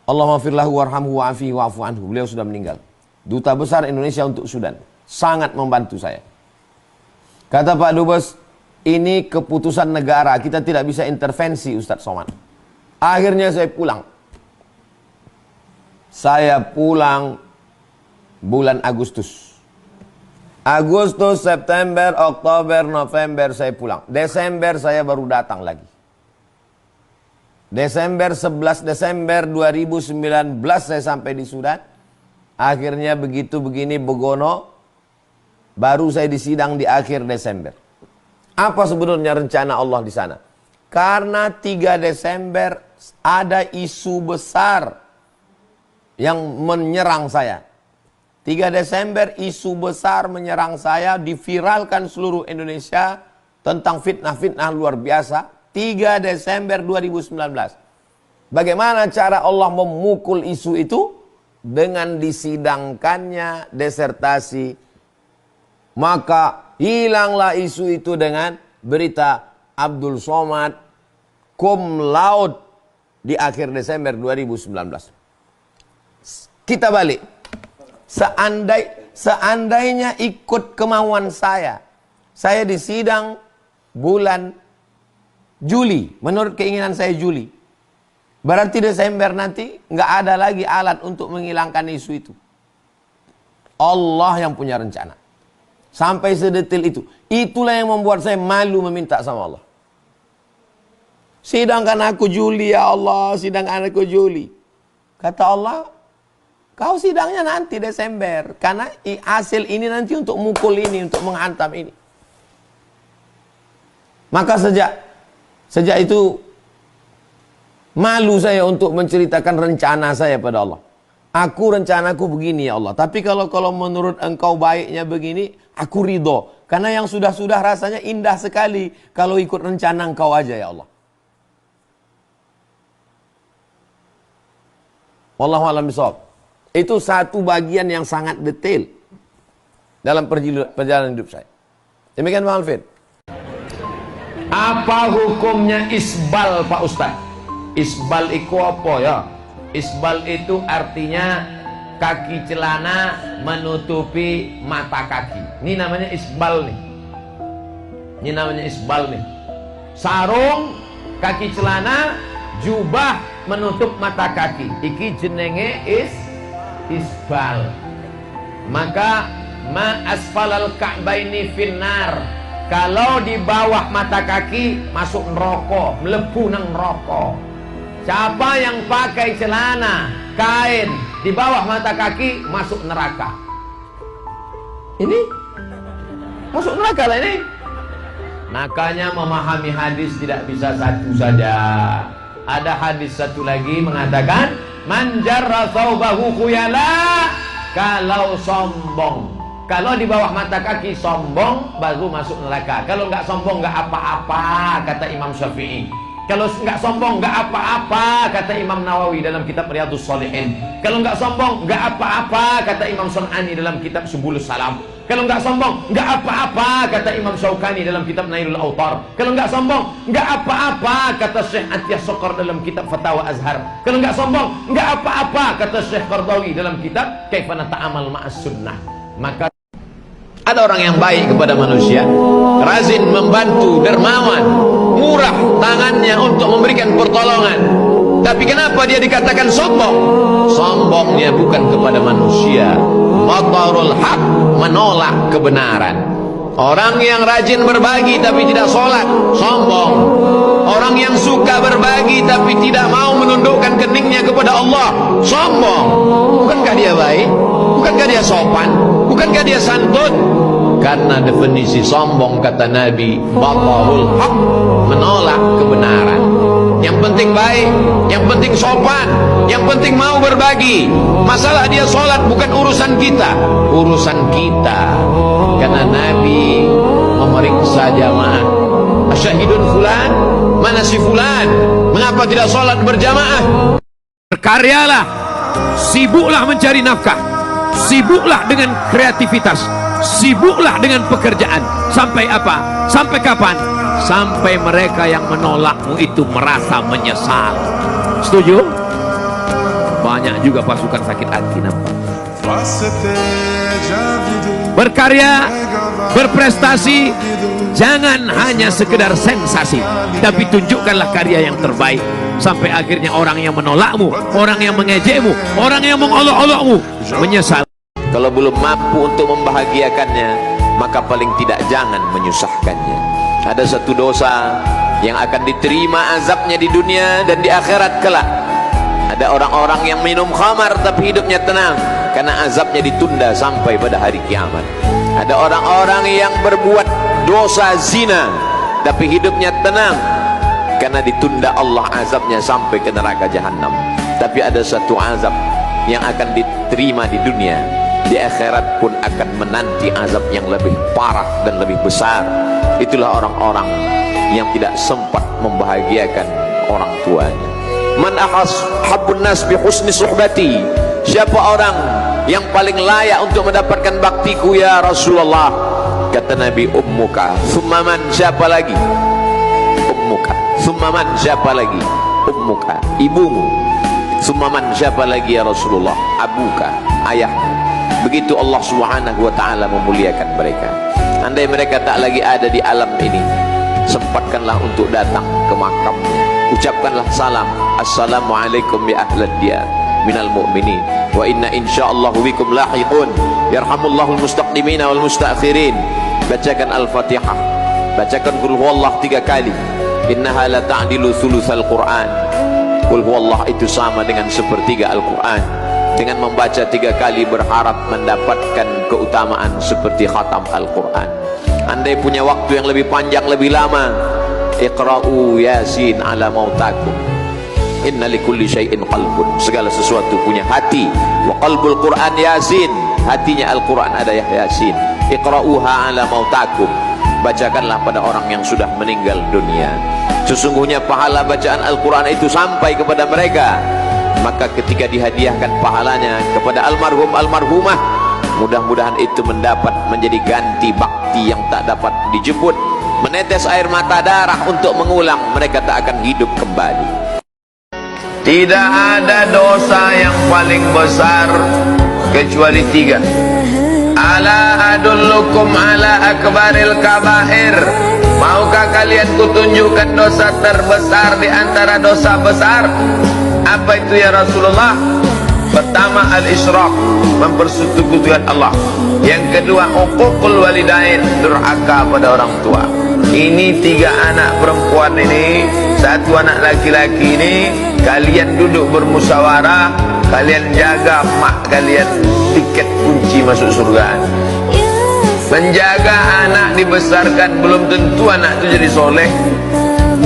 Allahumma firlahu warhamhu wa'afihi wa'afu anhu. Beliau sudah meninggal. Duta Besar Indonesia untuk Sudan. Sangat membantu saya. Kata Pak Dubes, ini keputusan negara. Kita tidak bisa intervensi Ustadz Somad. Akhirnya saya pulang. Saya pulang bulan Agustus. Agustus, September, Oktober, November saya pulang. Desember saya baru datang lagi. Desember 11 Desember 2019 saya sampai di Sudan. Akhirnya begitu begini begono, baru saya disidang di akhir Desember. Apa sebenarnya rencana Allah di sana? Karena 3 Desember ada isu besar yang menyerang saya. 3 Desember isu besar menyerang saya, diviralkan seluruh Indonesia tentang fitnah-fitnah luar biasa. 3 Desember 2019. Bagaimana cara Allah memukul isu itu? Dengan disidangkannya disertasi. Maka hilanglah isu itu dengan berita Abdul Somad cum laude di akhir Desember 2019. Kita balik. Seandainya ikut kemauan saya disidang bulan Juli, menurut keinginan saya Juli. Berarti Desember nanti nggak ada lagi alat untuk menghilangkan isu itu. Allah yang punya rencana. Sampai sedetil itu. Itulah yang membuat saya malu meminta sama Allah. Sidangkan aku Juli ya Allah, sidangkan aku Juli. Kata Allah, kau sidangnya nanti Desember. Karena hasil ini nanti untuk mukul ini, untuk menghantam ini. Maka sejak itu malu saya untuk menceritakan rencana saya pada Allah. Rencanaku begini ya Allah. Tapi kalau menurut engkau baiknya begini, aku ridho. Karena yang sudah-sudah rasanya indah sekali kalau ikut rencana engkau aja ya Allah. Wallahu a'lam bishawab. Itu satu bagian yang sangat detail dalam perjalanan hidup saya. Demikian Bang Alvin. Apa hukumnya isbal Pak Ustaz? Isbal itu apa ya? Isbal itu artinya kaki celana menutupi mata kaki. Ini namanya isbal nih. Ini namanya isbal nih. Sarung, kaki celana, jubah menutup mata kaki. Iki jenenge isbal. Maka ma asfalal ka'baini finnar. Kalau di bawah mata kaki masuk neraka, mlebu nang neraka. Siapa yang pakai celana, kain di bawah mata kaki masuk neraka. Ini masuk neraka lah ini. Makanya memahami hadis tidak bisa satu saja. Ada hadis satu lagi mengatakan, man jarra thawbahu khuyala, kalau sombong. Kalau di bawah mata kaki sombong baru masuk neraka. Kalau nggak sombong nggak apa-apa, kata Imam Syafi'i. Kalau nggak sombong nggak apa-apa, kata Imam Nawawi dalam kitab Riyadhus Shalihin. Kalau nggak sombong nggak apa-apa, kata Imam Sun'ani dalam kitab Subulus Salam. Kalau nggak sombong nggak apa-apa, kata Imam Syaukani dalam kitab Nailul Autar. Kalau nggak sombong nggak apa-apa, kata Syekh Atiyah Sokor dalam kitab Fatawa Azhar. Kalau nggak sombong nggak apa-apa, kata Syekh Qardawi dalam kitab Kaifana Ta'amal Ma'as Sunnah. Maka ada orang yang baik kepada manusia, rajin membantu, dermawan, murah tangannya untuk memberikan pertolongan. Tapi kenapa dia dikatakan sombong? Sombongnya bukan kepada manusia. Batarul haq, menolak kebenaran. Orang yang rajin berbagi tapi tidak sholat, sombong. Orang yang suka berbagi tapi tidak mau menundukkan keningnya kepada Allah, sombong. Bukankah dia baik? Bukankah dia sopan? Bukankah dia santun? Karena definisi sombong, kata Nabi, batarul haq, menolak kebenaran. Yang penting baik, yang penting sopan, yang penting mau berbagi. Masalah dia sholat bukan urusan kita, urusan kita. Karena Nabi memeriksa jamaah. Asyahidun fulan, mana si fulan? Mengapa tidak sholat berjamaah? Berkaryalah, sibuklah mencari nafkah, sibuklah dengan kreativitas, sibuklah dengan pekerjaan. Sampai apa? Sampai kapan? Sampai mereka yang menolakmu itu merasa menyesal. Setuju? Banyak juga pasukan sakit hati nampak. Berkarya, berprestasi, jangan hanya sekedar sensasi, tapi tunjukkanlah karya yang terbaik. Sampai akhirnya orang yang menolakmu, orang yang mengejekmu, orang yang mengolok-olokmu menyesal. Kalau belum mampu untuk membahagiakannya, maka paling tidak jangan menyusahkannya. Ada satu dosa yang akan diterima azabnya di dunia dan di akhirat kelak. Ada orang-orang yang minum khamar tapi hidupnya tenang, karena azabnya ditunda sampai pada hari kiamat. Ada orang-orang yang berbuat dosa zina tapi hidupnya tenang, karena ditunda Allah azabnya sampai ke neraka jahanam. Tapi ada satu azab yang akan diterima di dunia, di akhirat pun akan menanti azab yang lebih parah dan lebih besar. Itulah orang-orang yang tidak sempat membahagiakan orang tuanya. Man ahabun nas bi husni suhbati, siapa orang yang paling layak untuk mendapatkan baktiku ya Rasulullah? Kata Nabi, ummuka. Thumma man, siapa lagi? Ummuka. Thumma man, siapa lagi? Ummuka, ibumu. Thumma man, siapa lagi ya Rasulullah? Abuka, ayahmu. Begitu Allah Subhanahu wa ta'ala memuliakan mereka. Andai mereka tak lagi ada di alam ini, sempatkanlah untuk datang ke makamnya, ucapkanlah salam, assalamualaikum ya ahlad diyar minal mu'minin wa inna insyaallahu bikum lahiqun yarhamullahul mustaqdimina wal mustaakhirin. Bacakan al-fatihah, bacakan qul huwallah 3 kali, innaha la ta'dilu thulutsal Qur'an. Qul huwallah itu sama dengan sepertiga Al-Quran. Dengan membaca 3 kali berharap mendapatkan keutamaan seperti khatam Al-Quran. Andai punya waktu yang lebih panjang, lebih lama, iqra'u yasin ala mautakum, inna likulli syai'in qalbun, segala sesuatu punya hati. Wa qalbul Quran yasin, hatinya Al-Quran ada yasin. Iqra'uha ala mautakum, bacakanlah pada orang yang sudah meninggal dunia. Sesungguhnya pahala bacaan Al-Quran itu sampai kepada mereka. Maka ketika dihadiahkan pahalanya kepada almarhum almarhumah, mudah-mudahan itu mendapat menjadi ganti bakti yang tak dapat dijemput. Menetes air mata darah untuk mengulang, mereka tak akan hidup kembali. Tidak ada dosa yang paling besar kecuali 3. Ala adullukum ala akbaril kabair. Maukah kalian kutunjukkan dosa terbesar di antara dosa besar? Apa itu ya Rasulullah? Pertama, al-isyraq, mempersekutukan Allah. Yang kedua, uququl walidain, durhaka pada orang tua. Ini 3 anak perempuan ini, 1 anak laki-laki ini, kalian duduk bermusyawarah, kalian jaga mak kalian, tiket kunci masuk surga. Menjaga anak dibesarkan, belum tentu anak itu jadi soleh.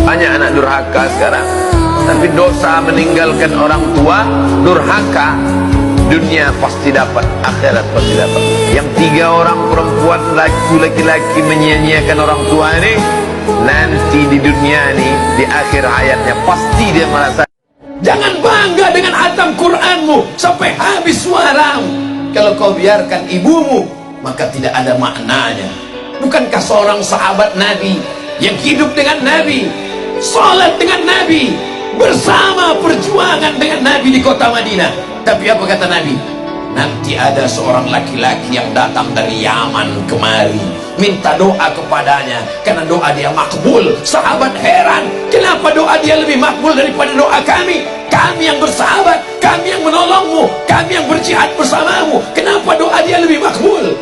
Banyak anak durhaka sekarang. Tapi dosa meninggalkan orang tua, durhaka, dunia pasti dapat, akhirat pasti dapat. Yang 3 orang perempuan, laki-laki menyia-nyiakan orang tua ini, nanti di dunia ini, di akhir hayatnya pasti dia merasa. Jangan bangga dengan hatam Qur'anmu sampai habis suaramu. Kalau kau biarkan ibumu, maka tidak ada maknanya. Bukankah seorang sahabat Nabi yang hidup dengan Nabi, sholat dengan Nabi, bersama perjuangan dengan Nabi di kota Madinah? Tapi apa kata Nabi? Nanti ada seorang laki-laki yang datang dari Yaman kemari, minta doa kepadanya, karena doa dia makbul. Sahabat heran, kenapa doa dia lebih makbul daripada doa kami? Kami yang bersahabat, kami yang menolongmu, kami yang berjihad bersamamu, kenapa doa dia lebih makbul?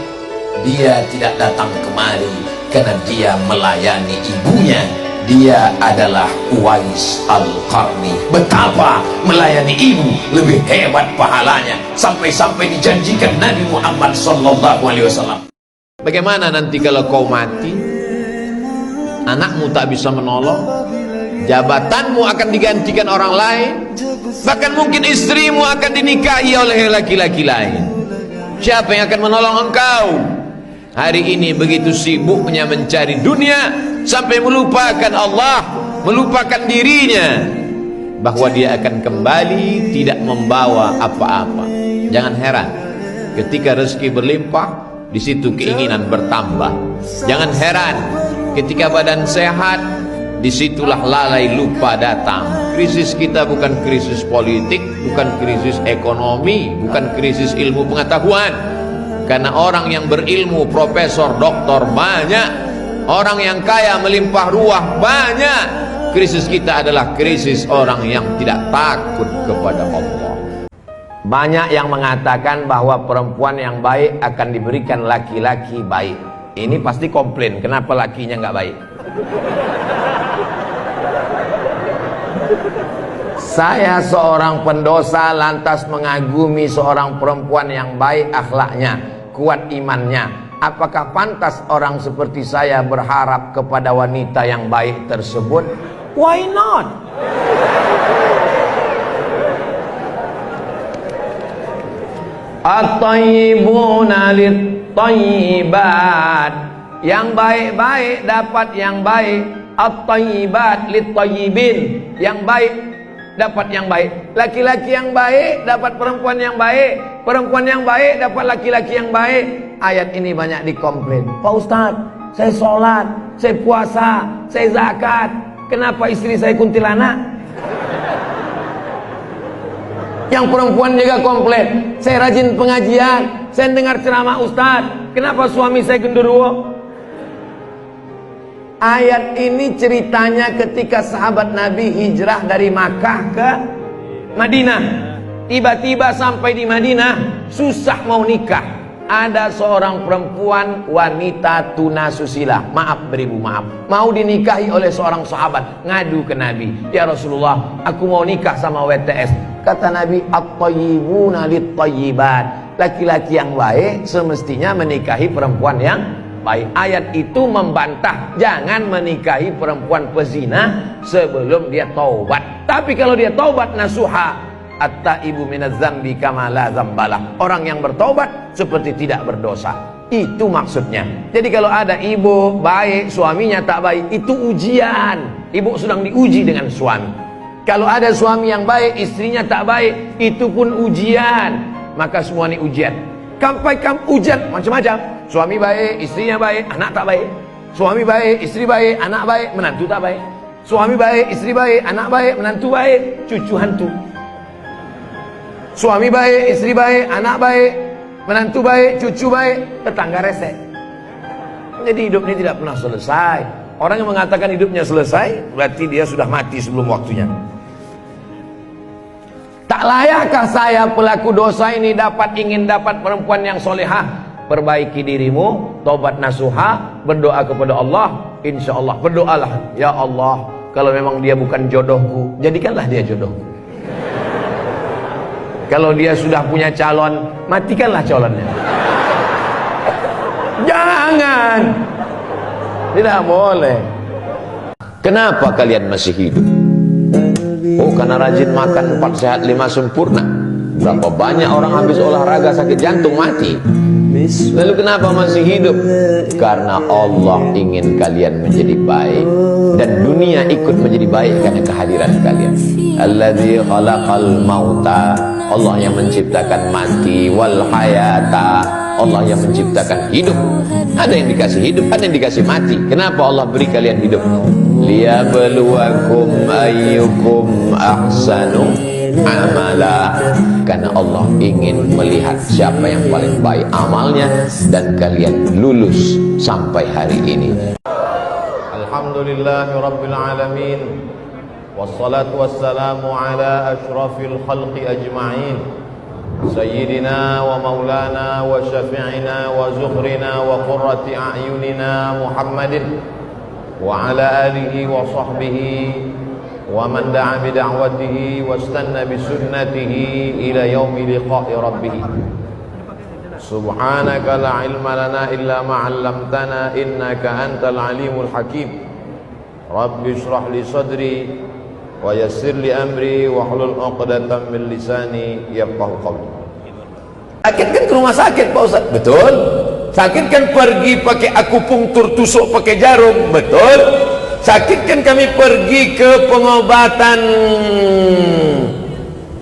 Dia tidak datang kemari karena dia melayani ibunya. Dia adalah Uwais Al-Qarni. Betapa melayani ibu lebih hebat pahalanya, sampai-sampai dijanjikan Nabi Muhammad SAW. Bagaimana nanti kalau kau mati, anakmu tak bisa menolong, jabatanmu akan digantikan orang lain, bahkan mungkin istrimu akan dinikahi oleh laki-laki lain. Siapa yang akan menolong engkau? Hari ini begitu sibuknya mencari dunia, sampai melupakan Allah, melupakan dirinya, bahwa dia akan kembali tidak membawa apa-apa. Jangan heran ketika rezeki berlimpah, di situ keinginan bertambah. Jangan heran ketika badan sehat, disitulah lalai lupa datang. Krisis kita bukan krisis politik, bukan krisis ekonomi, bukan krisis ilmu pengetahuan. Karena orang yang berilmu, profesor, doktor banyak, orang yang kaya melimpah ruah banyak. Krisis kita adalah krisis orang yang tidak takut kepada Allah. Banyak yang mengatakan bahwa perempuan yang baik akan diberikan laki-laki baik. Ini pasti komplain, kenapa lakinya nggak baik? Saya seorang pendosa lantas mengagumi seorang perempuan yang baik akhlaknya, kuat imannya. Apakah pantas orang seperti saya berharap kepada wanita yang baik tersebut? Why not? At-tayyibuna lit-tayyibat. Yang baik-baik dapat yang baik. At-tayyibat lit-tayyibin. Yang baik dapat yang baik. Laki-laki yang baik dapat perempuan yang baik. Perempuan yang baik dapat laki-laki yang baik. Ayat ini banyak dikomplain. Pak Ustadz, saya sholat, saya puasa, saya zakat, kenapa istri saya kuntilanak? Yang perempuan juga komplain, saya rajin pengajian, saya dengar ceramah Ustadz, kenapa suami saya genderuwo? Ayat ini ceritanya ketika sahabat Nabi hijrah dari Makkah ke Madinah. Tiba-tiba sampai di Madinah, susah mau nikah. Ada seorang perempuan wanita tunasusila, maaf beribu maaf, mau dinikahi oleh seorang sahabat, ngadu ke Nabi, ya Rasulullah, aku mau nikah sama WTS. Kata Nabi, at-tayyibuna lit-tayyibat. Laki-laki yang baik semestinya menikahi perempuan yang baik. Ayat itu membantah jangan menikahi perempuan pezina sebelum dia taubat. Tapi kalau dia taubat nasuha, at-taibu minaz zambi kama la zambalah. Orang yang bertobat seperti tidak berdosa. Itu maksudnya. Jadi kalau ada ibu baik, suaminya tak baik, itu ujian. Ibu sedang diuji dengan suami. Kalau ada suami yang baik, istrinya tak baik, itu pun ujian. Maka semua ini ujian. Sampai ujian macam-macam. Suami baik, istrinya baik, anak tak baik. Suami baik, istri baik, anak baik, menantu tak baik. Suami baik, istri baik, anak baik, menantu baik, cucu hantu. Suami baik, istri baik, anak baik, menantu baik, cucu baik, tetangga rese. Jadi hidup ini tidak pernah selesai. Orang yang mengatakan hidupnya selesai, berarti dia sudah mati sebelum waktunya. Tak layakkah saya pelaku dosa ini ingin dapat perempuan yang solehah? Perbaiki dirimu, tobat nasuha, berdoa kepada Allah. Insya Allah, berdoalah, ya Allah, kalau memang dia bukan jodohku, jadikanlah dia jodohku. Kalau dia sudah punya calon, matikanlah calonnya. Jangan. Tidak boleh. Kenapa kalian masih hidup? Oh, karena rajin makan 4 sehat 5 sempurna. Berapa banyak orang habis olahraga sakit jantung mati. Lalu kenapa masih hidup? Karena Allah ingin kalian menjadi baik dan dunia ikut menjadi baik karena kehadiran kalian. Alladzi khalaqal mauta, Allah yang menciptakan mati, wal hayata, Allah yang menciptakan hidup. Ada yang dikasih hidup, ada yang dikasih mati. Kenapa Allah beri kalian hidup? Liyabluwakum ayyukum ahsanu amala. Karena Allah ingin melihat siapa yang paling baik amalnya, dan kalian lulus sampai hari ini. Alhamdulillahirabbil alamin. Wassalatu wassalamu ala asyrafil khalqi ajma'in. Sayyidina wa maulana wa syafi'ina wa zuhrina wa qurrati a'yunina Muhammadin wa ala alihi wa sahbihi wa man da'a bi da'watihi wa istanna bi sunnatihi ila yaumi liqa'i rabbih. Subhanaka la ilma lana illa ma 'allamtana innaka antal alimul hakim. Rabbi shrah li sadri wa yassir li amri wa hlul 'uqdatam min lisani yafqahu qawli. Sakit kan ke rumah sakit Pak Ustaz? Betul. Sakit kan pergi pakai akupunktur, tusuk pakai jarum? Betul. Sakit kan kami pergi ke pengobatan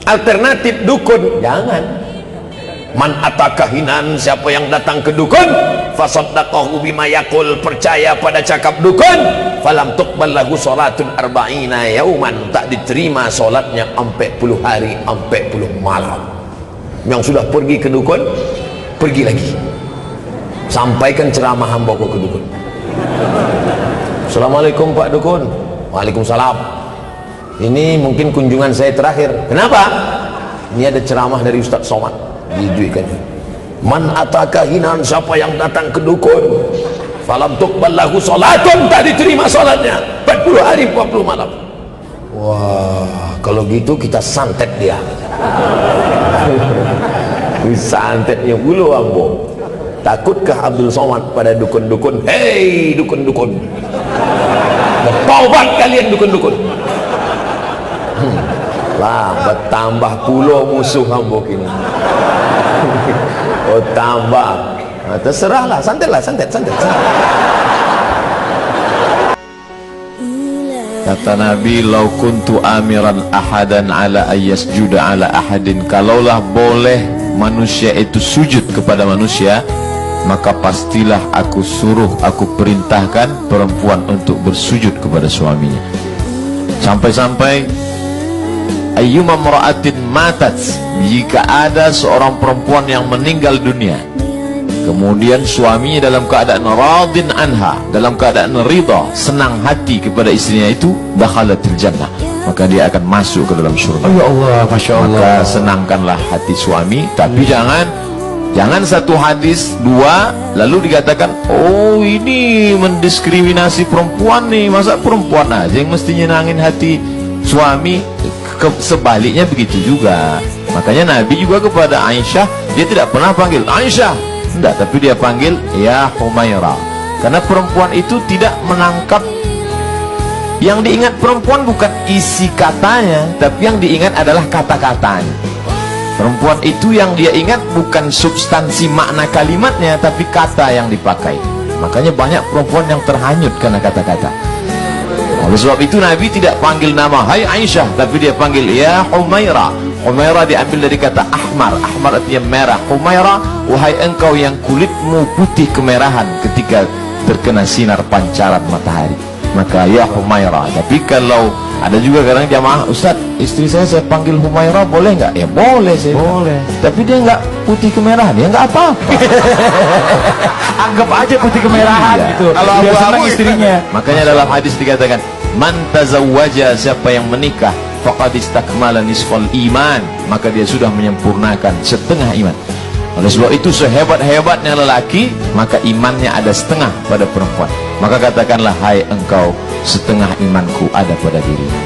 alternatif dukun? Jangan. Man atakahinan, siapa yang datang ke dukun, fasaddaqahu bima yaqul, percaya pada cakap dukun, falam tuqbal lahu salatun arba'ina yauman, tak diterima solatnya 40 hari 40 malam. Yang sudah pergi ke dukun, pergi lagi, sampaikan ceramah hamba ke dukun. Assalamualaikum Pak Dukun. Waalaikumsalam. Ini mungkin kunjungan saya terakhir. Kenapa? Ini ada ceramah dari Ustaz Somad dijuikan. Man ataka hinan, siapa yang datang ke dukun, falam tuqbal lahu salatun, tak diterima salatnya 40 hari 40 malam. Wah, kalau gitu kita santet dia. Santetnya bulu ambo. Takutkah Abdul Somad pada dukun-dukun? Hei dukun-dukun, bertaubat kalian dukun-dukun. Lah bertambah pulau musuh ambo kini. Oh tambah. Nah, terserahlah, santetlah, santet. Kata Nabi, lau kuntu amiran ahadan ala ayyasjuda ala ahadin, kalaulah boleh manusia itu sujud kepada manusia, maka pastilah aku suruh, aku perintahkan perempuan untuk bersujud kepada suaminya. Sampai-sampai ayyuma mra'atin matat, jika ada seorang perempuan yang meninggal dunia, kemudian suaminya dalam keadaan radin anha, dalam keadaan ridha, senang hati kepada istrinya itu, dakhalatil jannah, maka dia akan masuk ke dalam surga. Ya Allah, Masya Allah. Maka senangkanlah hati suami, tapi jangan satu hadis dua lalu dikatakan, oh ini mendiskriminasi perempuan nih, masa perempuan aja yang mesti nyenangin hati suami. Sebaliknya begitu juga. Makanya Nabi juga kepada Aisyah, dia tidak pernah panggil Aisyah, enggak, tapi dia panggil ya Humaira, karena perempuan itu tidak menangkap. Yang diingat perempuan bukan isi katanya, tapi yang diingat adalah kata-katanya. Perempuan itu yang dia ingat bukan substansi makna kalimatnya, tapi kata yang dipakai. Makanya banyak perempuan yang terhanyut karena kata-kata. Oleh sebab itu Nabi tidak panggil nama hai Aisyah, tapi dia panggil ya Humaira. Humaira diambil dari kata ahmar. Ahmar artinya merah. Humaira, wahai engkau yang kulitmu putih kemerahan ketika terkena sinar pancaran matahari, maka ya Humaira. Tapi kalau ada juga kadang jamaah, Ustaz, istri saya panggil Humaira boleh nggak? Ya boleh, saya boleh. Tapi dia nggak putih kemerahan, ya nggak apa-apa. Anggap aja putih kemerahan gitu. Kalau dia senang istrinya. Makanya dalam hadis dikatakan, man tazawwaja, siapa yang menikah, faqad istakmala nisfal iman, maka dia sudah menyempurnakan setengah iman. Oleh sebab itu sehebat-hebatnya lelaki, maka imannya ada setengah pada perempuan. Maka katakanlah, hai engkau, setengah imanku ada pada dirimu.